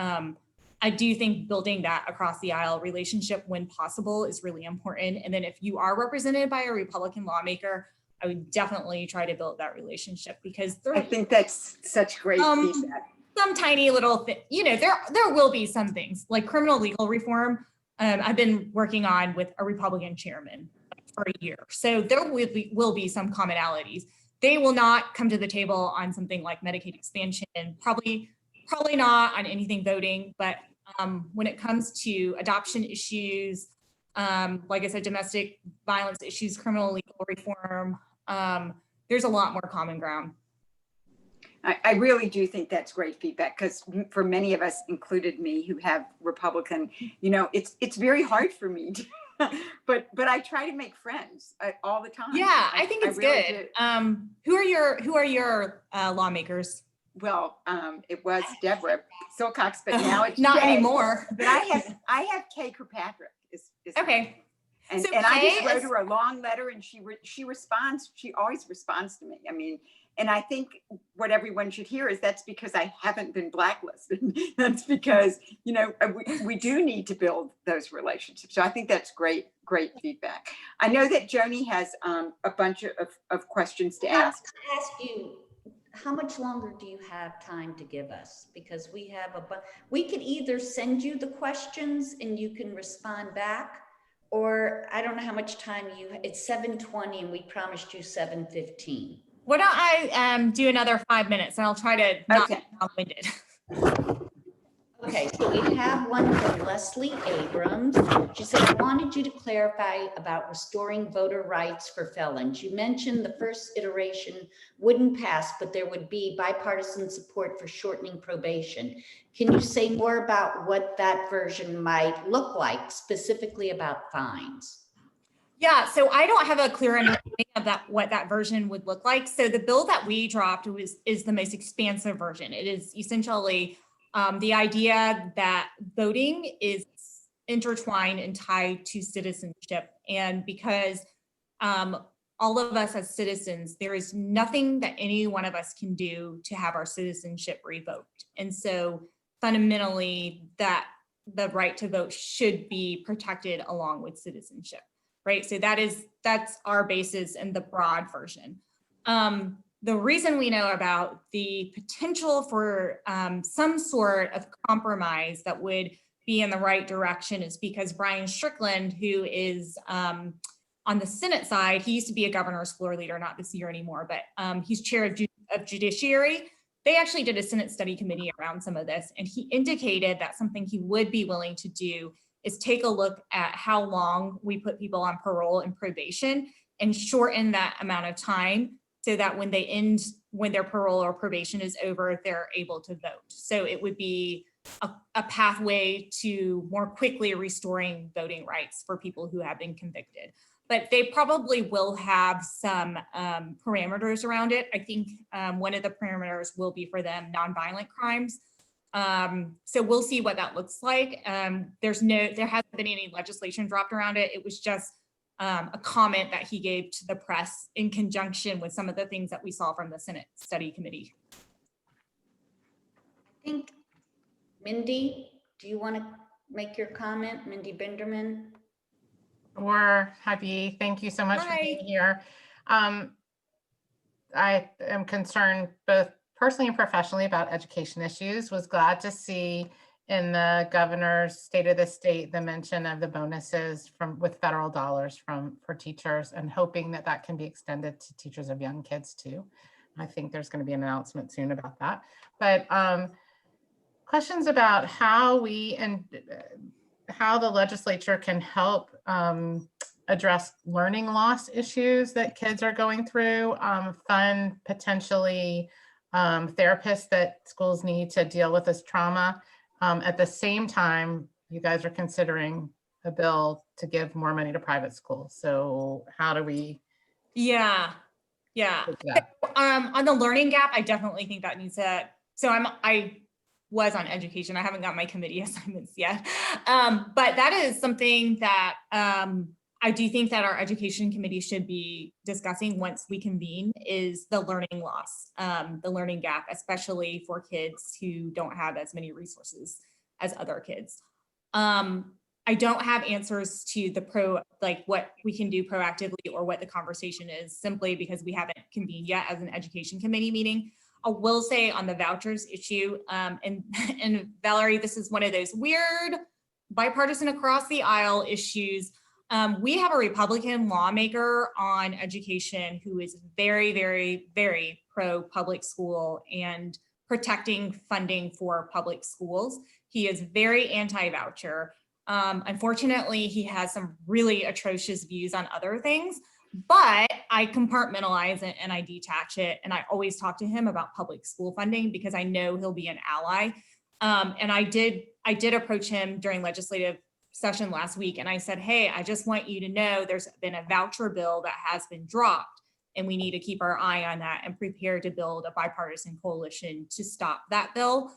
I do think building that across the aisle relationship when possible is really important. And then if you are represented by a Republican lawmaker, I would definitely try to build that relationship because I think that's such great feedback. Some tiny little thing, there will be some things like criminal legal reform. I've been working on with a Republican chairman for a year. So there will be some commonalities. They will not come to the table on something like Medicaid expansion, probably not on anything voting, but when it comes to adoption issues, like I said, domestic violence issues, criminal legal reform, there's a lot more common ground. I really do think that's great feedback because for many of us, included me, who have Republican, it's very hard for me to, but I try to make friends all the time. Yeah, I think it's really good. Who are your lawmakers? Well, it was Deborah Silcox, but now it's not Kay. anymore. But I have Kay Kirkpatrick. Is okay. And, So and I Kay just wrote her a long letter, and she responds. She always responds to me. I mean, and I think what everyone should hear is that's because I haven't been blacklisted. That's because we do need to build those relationships. So I think that's great feedback. I know that Joni has a bunch of questions to ask. Ask you, how much longer do you have time to give us? Because we have we could either send you the questions and you can respond back, or I don't know how much time it's 7:20 and we promised you 7:15. Why don't I do another 5 minutes, and I'll try to not Okay. get long-winded. Okay, so we have one from Leslie Abrams. She said, I wanted you to clarify about restoring voter rights for felons. You mentioned the first iteration wouldn't pass, but there would be bipartisan support for shortening probation. Can you say more about what that version might look like, specifically about fines? Yeah, so I don't have a clear understanding of what that version would look like. So the bill that we dropped is the most expansive version. It is essentially the idea that voting is intertwined and tied to citizenship. And because all of us as citizens, there is nothing that any one of us can do to have our citizenship revoked. And so fundamentally, that the right to vote should be protected along with citizenship, right? So that's our basis in the broad version. The reason we know about the potential for some sort of compromise that would be in the right direction is because Brian Strickland, who is on the Senate side, he used to be a governor's floor leader, not this year anymore, but he's chair of Judiciary. They actually did a Senate study committee around some of this, and he indicated that something he would be willing to do is take a look at how long we put people on parole and probation and shorten that amount of time so that when their parole or probation is over, they're able to vote. So it would be a pathway to more quickly restoring voting rights for people who have been convicted. But they probably will have some parameters around it. I think one of the parameters will be for them nonviolent crimes. So we'll see what that looks like. There hasn't been any legislation dropped around it. It was just a comment that he gave to the press in conjunction with some of the things that we saw from the Senate study committee. I think, Mindy, do you want to make your comment? Mindy Binderman? We're happy. Thank you so much for being here. I am concerned both personally and professionally about education issues. Was glad to see in the governor's state of the state the mention of the bonuses with federal dollars for teachers, and hoping that can be extended to teachers of young kids too. I think there's going to be an announcement soon about that. But questions about how how the legislature can help address learning loss issues that kids are going through, fund potentially therapists that schools need to deal with this trauma. At the same time, you guys are considering a bill to give more money to private schools. So how do we? Yeah. On the learning gap, I definitely think that needs to, so I was on education. I haven't got my committee assignments yet. But that is something that I do think that our education committee should be discussing once we convene, is the learning loss, the learning gap, especially for kids who don't have as many resources as other kids. I don't have answers to what we can do proactively or what the conversation is, simply because we haven't convened yet as an education committee meeting. I will say on the vouchers issue, and Valerie, this is one of those weird bipartisan across the aisle issues. We have a Republican lawmaker on education who is very, very, very pro public school and protecting funding for public schools. He is very anti-voucher. Unfortunately, he has some really atrocious views on other things, but I compartmentalize it and I detach it. And I always talk to him about public school funding because I know he'll be an ally. And I did approach him during legislative session last week. And I said, hey, I just want you to know there's been a voucher bill that has been dropped, and we need to keep our eye on that and prepare to build a bipartisan coalition to stop that bill.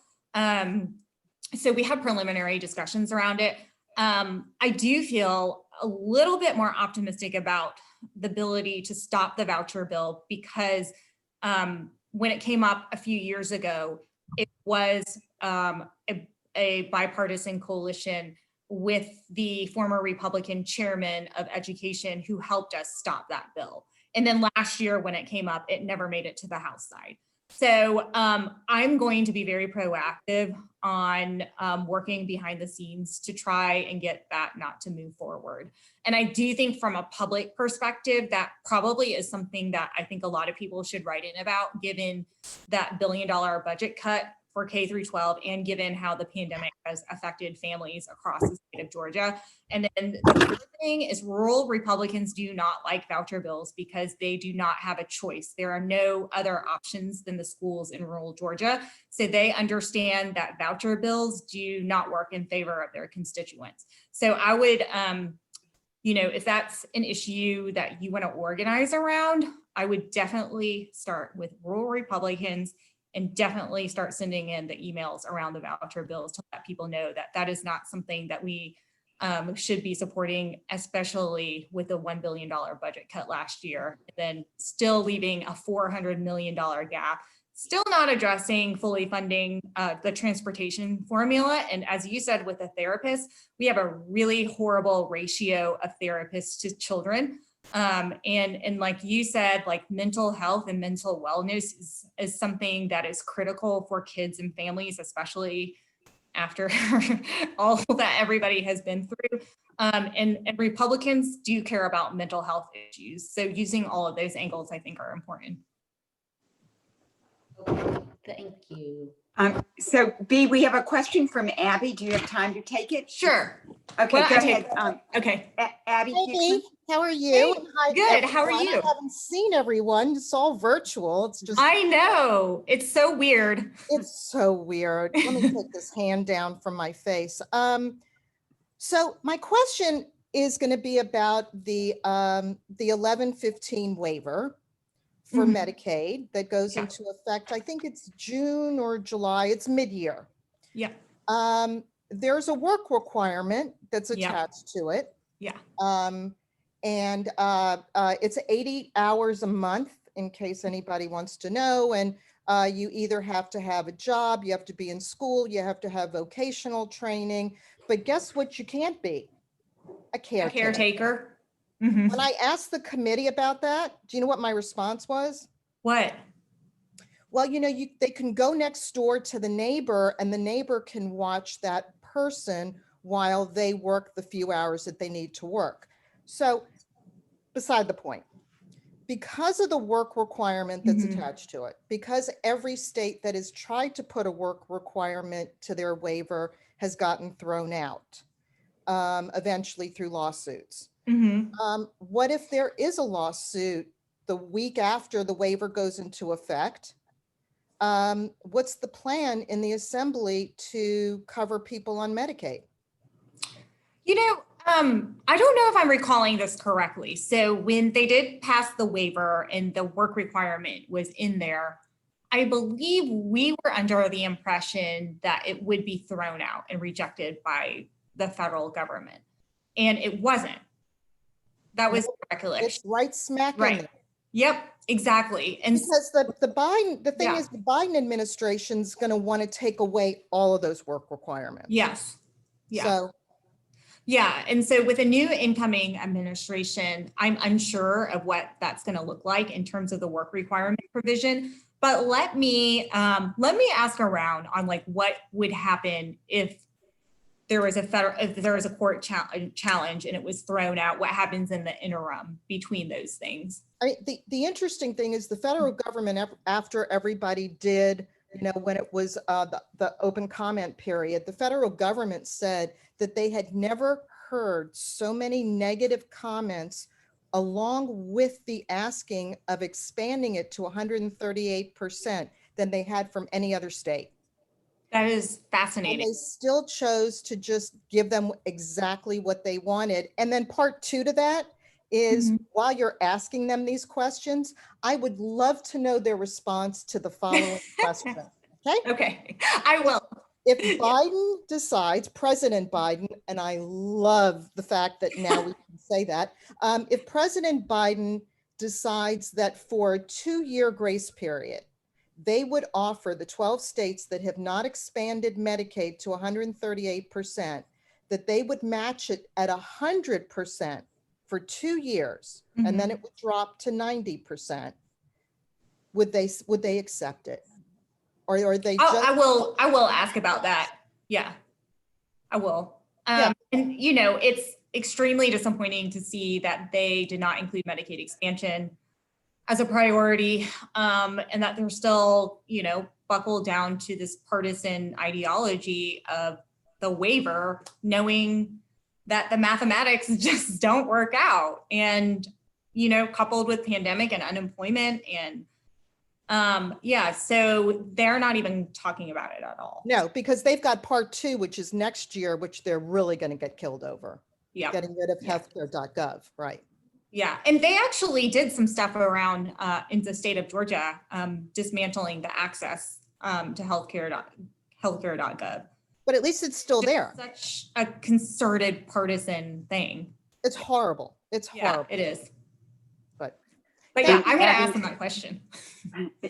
So we have preliminary discussions around it. I do feel a little bit more optimistic about the ability to stop the voucher bill because when it came up a few years ago, it was a bipartisan coalition with the former Republican chairman of education who helped us stop that bill. And then last year when it came up, it never made it to the House side. So I'm going to be very proactive on working behind the scenes to try and get that not to move forward. And I do think from a public perspective, that probably is something that I think a lot of people should write in about, given that $1 billion budget cut for K through 12, and given how the pandemic has affected families across the state of Georgia. And then the third thing is rural Republicans do not like voucher bills because they do not have a choice. There are no other options than the schools in rural Georgia. So they understand that voucher bills do not work in favor of their constituents. So I would, if that's an issue that you want to organize around, I would definitely start with rural Republicans and definitely start sending in the emails around the voucher bills to let people know that that is not something that we should be supporting, especially with the $1 billion budget cut last year, and then still leaving a $400 million gap, still not addressing fully funding the transportation formula. And as you said, with a therapist, we have a really horrible ratio of therapists to children. And like you said, like mental health and mental wellness is something that is critical for kids and families, especially after all that everybody has been through. And Republicans do care about mental health issues. So using all of those angles, I think, are important. Okay, thank you. So B, we have a question from Abby. Do you have time to take it? Sure. Okay, Well, go I take- ahead. Okay. Abby. Hey, how are you? Hey, And hi, good. How are everyone. you? I haven't seen everyone. It's all virtual. It's just, I know. It's so weird. it's so weird. Let me take this hand down from my face. So my question is going to be about the 1115 waiver for Mhm. Medicaid that goes Yeah. into effect. I think it's June or July. It's mid-year. Yeah. There's a work requirement that's Yeah. attached to it. Yeah. And it's 80 hours a month, in case anybody wants to know. And you either have to have a job, you have to be in school, you have to have vocational training. But guess what you can't be? A caretaker. Caretaker. Mhm. When I asked the committee about that, do you know what my response was? What? Well, they can go next door to the neighbor and the neighbor can watch that person while they work the few hours that they need to work. So beside the point, because of the work requirement that's Mhm. attached to it, because every state that has tried to put a work requirement to their waiver has gotten thrown out, eventually through lawsuits. Mhm. What if there is a lawsuit the week after the waiver goes into effect? What's the plan in the assembly to cover people on Medicaid? I don't know if I'm recalling this correctly. So when they did pass the waiver and the work requirement was in there, I believe we were under the impression that it would be thrown out and rejected by the federal government. And it wasn't. That was recollection. It's right smack in Right. there. Yep, exactly. And Because the thing Yeah. is, the Biden administration's going to want to take away all of those work requirements. yes. Yeah. So Yeah, and so with a new incoming administration, I'm unsure of what that's going to look like in terms of the work requirement provision. But let me ask around on like what would happen if there was a court challenge and it was thrown out. What happens in the interim between those things? I mean, the interesting thing is the federal government, after everybody did, when it was the open comment period, the federal government said that they had never heard so many negative comments along with the asking of expanding it to 138% than they had from any other state. That is And fascinating. they still chose to just give them exactly what they wanted. And then part two to that is while you're asking them these questions, I would love to know their response to the following question. Okay. Okay, I will. If Biden decides, President Biden, and I love the fact that now we can say that, if President Biden decides that for a 2-year grace period, they would offer the 12 states that have not expanded Medicaid to 138%, that they would match it at 100% for 2 years, and then it would drop to 90%. would they accept it? Or are they I will ask about that. Yeah, I will. Yeah. And you know, it's extremely disappointing to see that they did not include Medicaid expansion as a priority, and that they're still, you know, buckled down to this partisan ideology of the waiver, knowing that the mathematics just don't work out. And, you know, coupled with pandemic and unemployment and yeah, so they're not even talking about it at all. No, because they've got part 2, which is next year, which they're really going to get killed over. Yeah. Getting rid of healthcare.gov, right? Yeah, and they actually did some stuff around in the state of Georgia, dismantling the access to healthcare.gov. But at least it's still there. Such a concerted partisan thing. It's horrible. It's horrible. Yeah, it is. But yeah, I'm going to ask them that question.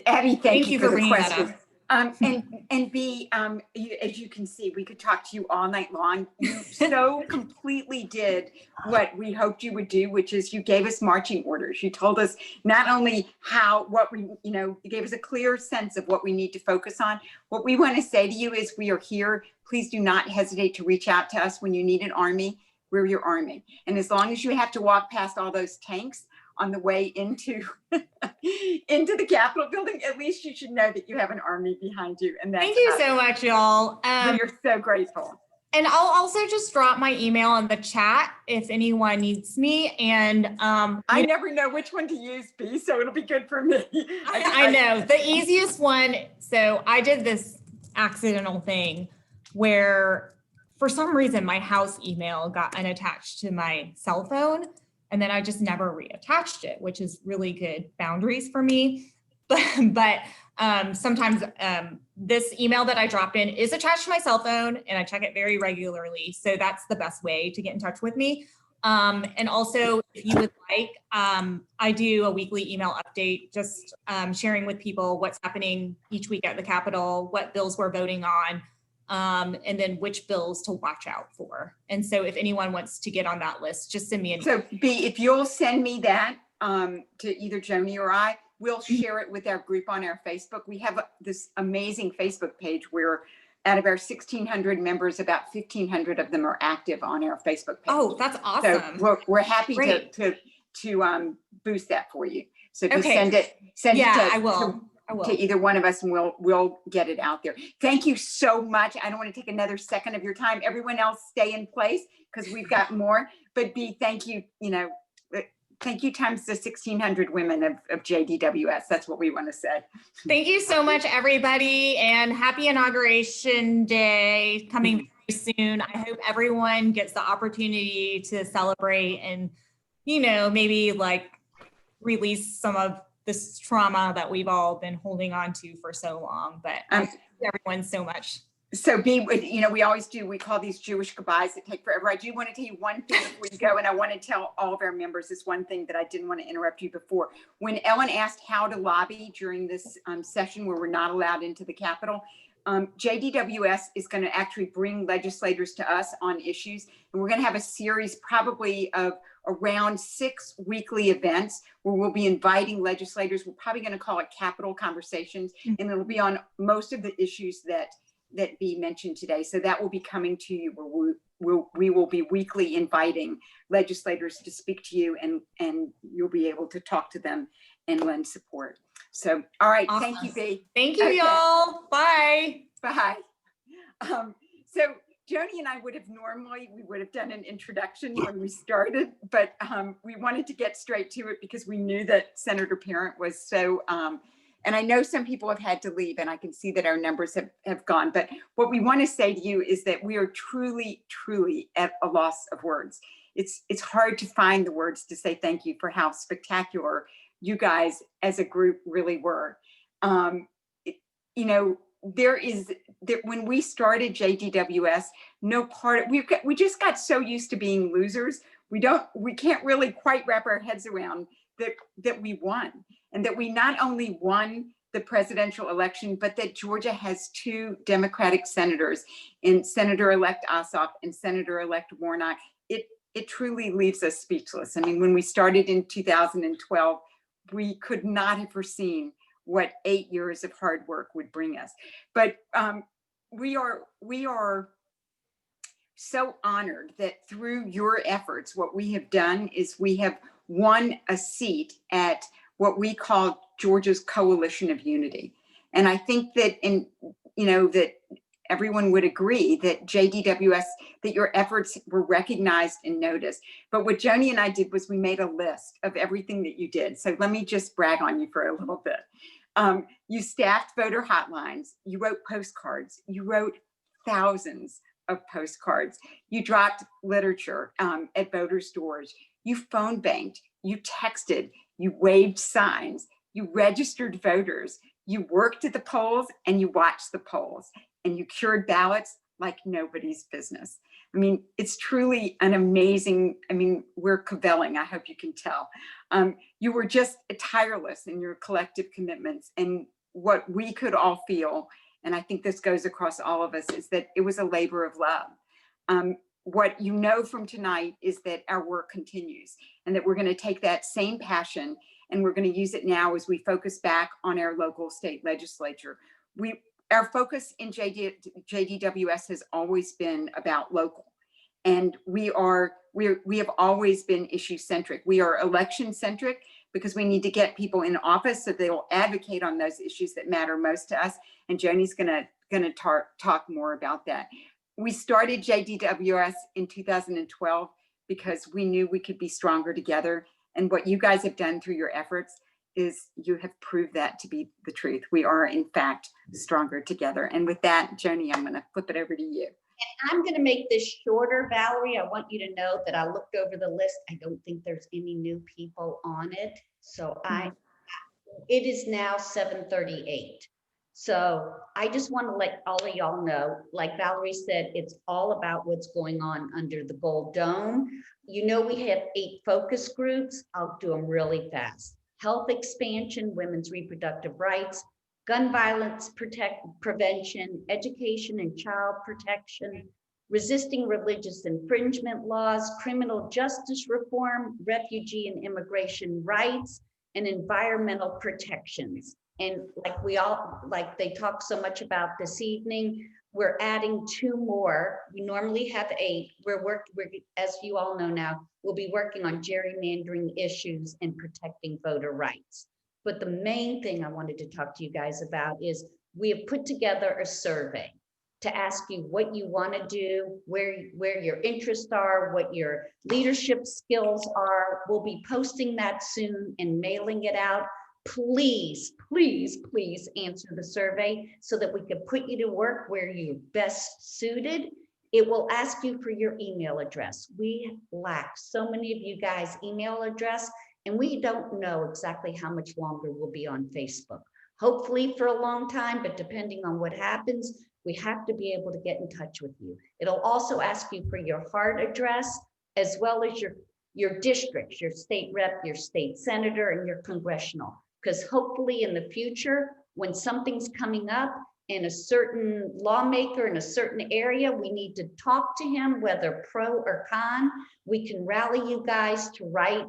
Abby, thank you for the bringing that question. up. And B, as you can see, we could talk to you all night long. You so completely did what we hoped you would do, which is you gave us marching orders. You told us not only you gave us a clear sense of what we need to focus on. What we want to say to you is we are here. Please do not hesitate to reach out to us when you need an army. We're your army. And as long as you have to walk past all those tanks on the way into the Capitol building, at least you should know that you have an army behind you. And that's Thank you so much, y'all. we are so grateful. And I'll also just drop my email in the chat if anyone needs me. And I never know which one to use, B, so it'll be good for me. I know the easiest one. So I did this accidental thing where for some reason my house email got unattached to my cell phone. And then I just never reattached it, which is really good boundaries for me. But sometimes this email that I dropped in is attached to my cell phone and I check it very regularly. So that's the best way to get in touch with me. And also, if you would like, I do a weekly email update, just sharing with people what's happening each week at the Capitol, what bills we're voting on, and then which bills to watch out for. And so if anyone wants to get on that list, just send me an email. So B, if you'll send me that to either Joni or I, we'll share it with our group on our Facebook. We have this amazing Facebook page where out of our 1,600 members, about 1,500 of them are active on our Facebook page. Oh, that's awesome. So we're happy to boost that for you. So if you send it to either one of us and we'll get it out there. Thank you so much. I don't want to take another second of your time. Everyone else stay in place because we've got more. But B, thank you, thank you times the 1,600 women of JDWS. That's what we want to say. Thank you so much, everybody, and happy Inauguration Day coming very soon. I hope everyone gets the opportunity to celebrate and, maybe like release some of this trauma that we've all been holding on to for so long. But thank everyone so much. So B, we always do, we call these Jewish goodbyes that take forever. I do want to tell you one thing before you go, and I want to tell all of our members this one thing that I didn't want to interrupt you before. When Ellen asked how to lobby during this session where we're not allowed into the Capitol, JDWS is going to actually bring legislators to us on issues. And we're going to have a series probably of around 6 weekly events where we'll be inviting legislators. We're probably going to call it Capitol Conversations, and it'll be on most of the issues that B mentioned today. So that will be coming to you where we will be weekly inviting legislators to speak to you, and you'll be able to talk to them and lend support. So, all right. Awesome. Thank you, B. Thank you, y'all. Bye. Bye. So Joni and I would have done an introduction when we started, but we wanted to get straight to it because we knew that Senator Parent was so, and I know some people have had to leave, and I can see that our numbers have gone. But what we want to say to you is that we are truly, truly at a loss of words. It's hard to find the words to say thank you for how spectacular you guys as a group really were. When we started JDWS, we just got so used to being losers. We can't really quite wrap our heads around that we won. And that we not only won the presidential election, but that Georgia has 2 Democratic senators, in Senator-elect Ossoff and Senator-elect Warnock. It truly leaves us speechless. I mean, when we started in 2012, we could not have foreseen what 8 years of hard work would bring us. But we are so honored that through your efforts, what we have done is we have won a seat at what we call Georgia's Coalition of Unity. And I think that that everyone would agree that JDWS, that your efforts were recognized and noticed. But what Joni and I did was we made a list of everything that you did. So let me just brag on you for a little bit. You staffed voter hotlines, you wrote postcards, you wrote thousands of postcards, you dropped literature at voters' doors, you phone banked, you texted, you waved signs, you registered voters, you worked at the polls and you watched the polls, and you cured ballots like nobody's business. I mean, it's truly an amazing, we're cavelling, I hope you can tell. You were just tireless in your collective commitments, and what we could all feel, and I think this goes across all of us, is that it was a labor of love. What you know from tonight is that our work continues, and that we're going to take that same passion and we're going to use it now as we focus back on our local state legislature. Our focus in JDWS has always been about local, and we have always been issue centric. We are election centric because we need to get people in office so they will advocate on those issues that matter most to us. And Joni's gonna talk more about that. We started JDWS in 2012 because we knew we could be stronger together. And what you guys have done through your efforts is you have proved that to be the truth. We are in fact stronger together. And with that, Joni, I'm gonna flip it over to you. And I'm gonna make this shorter, Valerie. I want you to know that I looked over the list. I don't think there's any new people on it. So it is now 7:38. So I just want to let all of y'all know, like Valerie said, it's all about what's going on under the Gold Dome. You know, we have 8 focus groups. I'll do them really fast. Health expansion, women's reproductive rights, gun violence prevention, education and child protection, resisting religious infringement laws, criminal justice reform, refugee and immigration rights, and environmental protections. And like they talk so much about this evening, we're adding 2 more. We normally have 8. We're as you all know now, we'll be working on gerrymandering issues and protecting voter rights. But the main thing I wanted to talk to you guys about is we have put together a survey to ask you what you want to do, where your interests are, what your leadership skills are. We'll be posting that soon and mailing it out. Please, please, please answer the survey so that we can put you to work where you're best suited. It will ask you for your email address. We lack so many of you guys' email address, and we don't know exactly how much longer we'll be on Facebook. Hopefully for a long time, but depending on what happens, we have to be able to get in touch with you. It'll also ask you for your hard address, as well as your districts, your state rep, your state senator, and your congressional. Because hopefully in the future, when something's coming up and a certain lawmaker in a certain area, we need to talk to him, whether pro or con, we can rally you guys to write,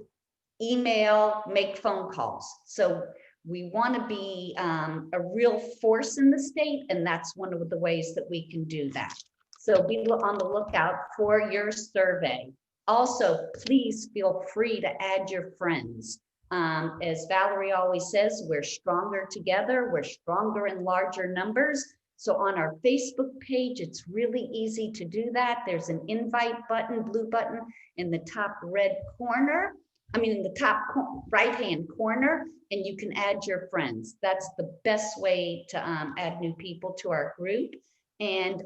email, make phone calls. So we want to be a real force in the state, and that's one of the ways that we can do that. So be on the lookout for your survey. Also, please feel free to add your friends. As Valerie always says, we're stronger together, we're stronger in larger numbers. So on our Facebook page, it's really easy to do that. There's an invite button, blue button in the top red corner. In the top right-hand corner, and you can add your friends. That's the best way to add new people to our group. And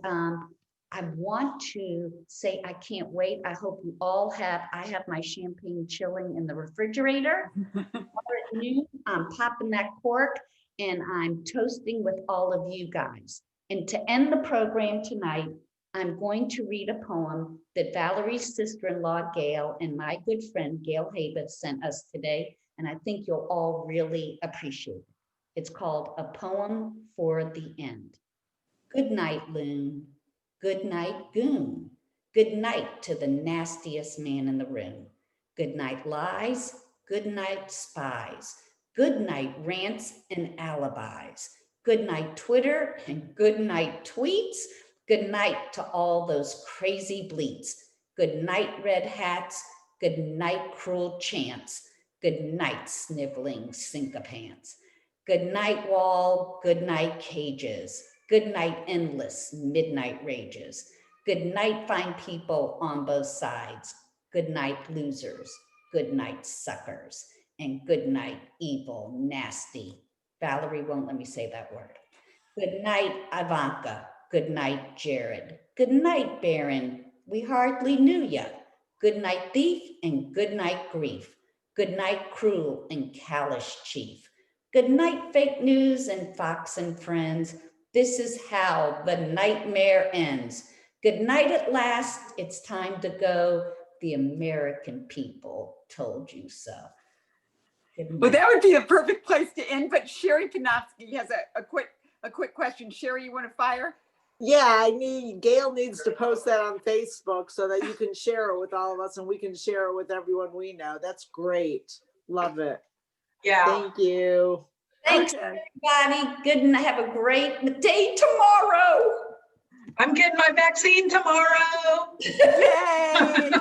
I want to say, I can't wait. I hope you all I have my champagne chilling in the refrigerator. At noon, I'm popping that cork and I'm toasting with all of you guys. And to end the program tonight, I'm going to read a poem that Valerie's sister-in-law, Gail, and my good friend, Gail Habeth, sent us today. And I think you'll all really appreciate it. It's called A Poem for the End. Good night, loon. Good night, goon. Good night to the nastiest man in the room. Good night, lies. Good night, spies. Good night rants and alibis. Good night Twitter and good night tweets. Good night to all those crazy bleats. Good night red hats. Good night cruel chants. Good night sniveling sycophants. Good night wall. Good night cages. Good night endless midnight rages. Good night fine people on both sides. Good night losers. Good night suckers. And good night evil, nasty. Valerie won't let me say that word. Good night Ivanka. Good night Jared. Good night Baron. We hardly knew ya. Good night thief and good night grief. Good night cruel and callous chief. Good night fake news and Fox and friends. This is how the nightmare ends. Good night at last. It's time to go. The American people told you so. Good Well, night. that would be a perfect place to end, but Sherry Panofsky has a quick question. Sherry, you want to fire? Yeah, Gail needs to post that on Facebook so that you can share it with all of us and we can share it with everyone we know. That's great. Love it. Yeah. Thank you. Thanks, Okay. everybody. Good and have a great day tomorrow. I'm getting my vaccine tomorrow. Yay!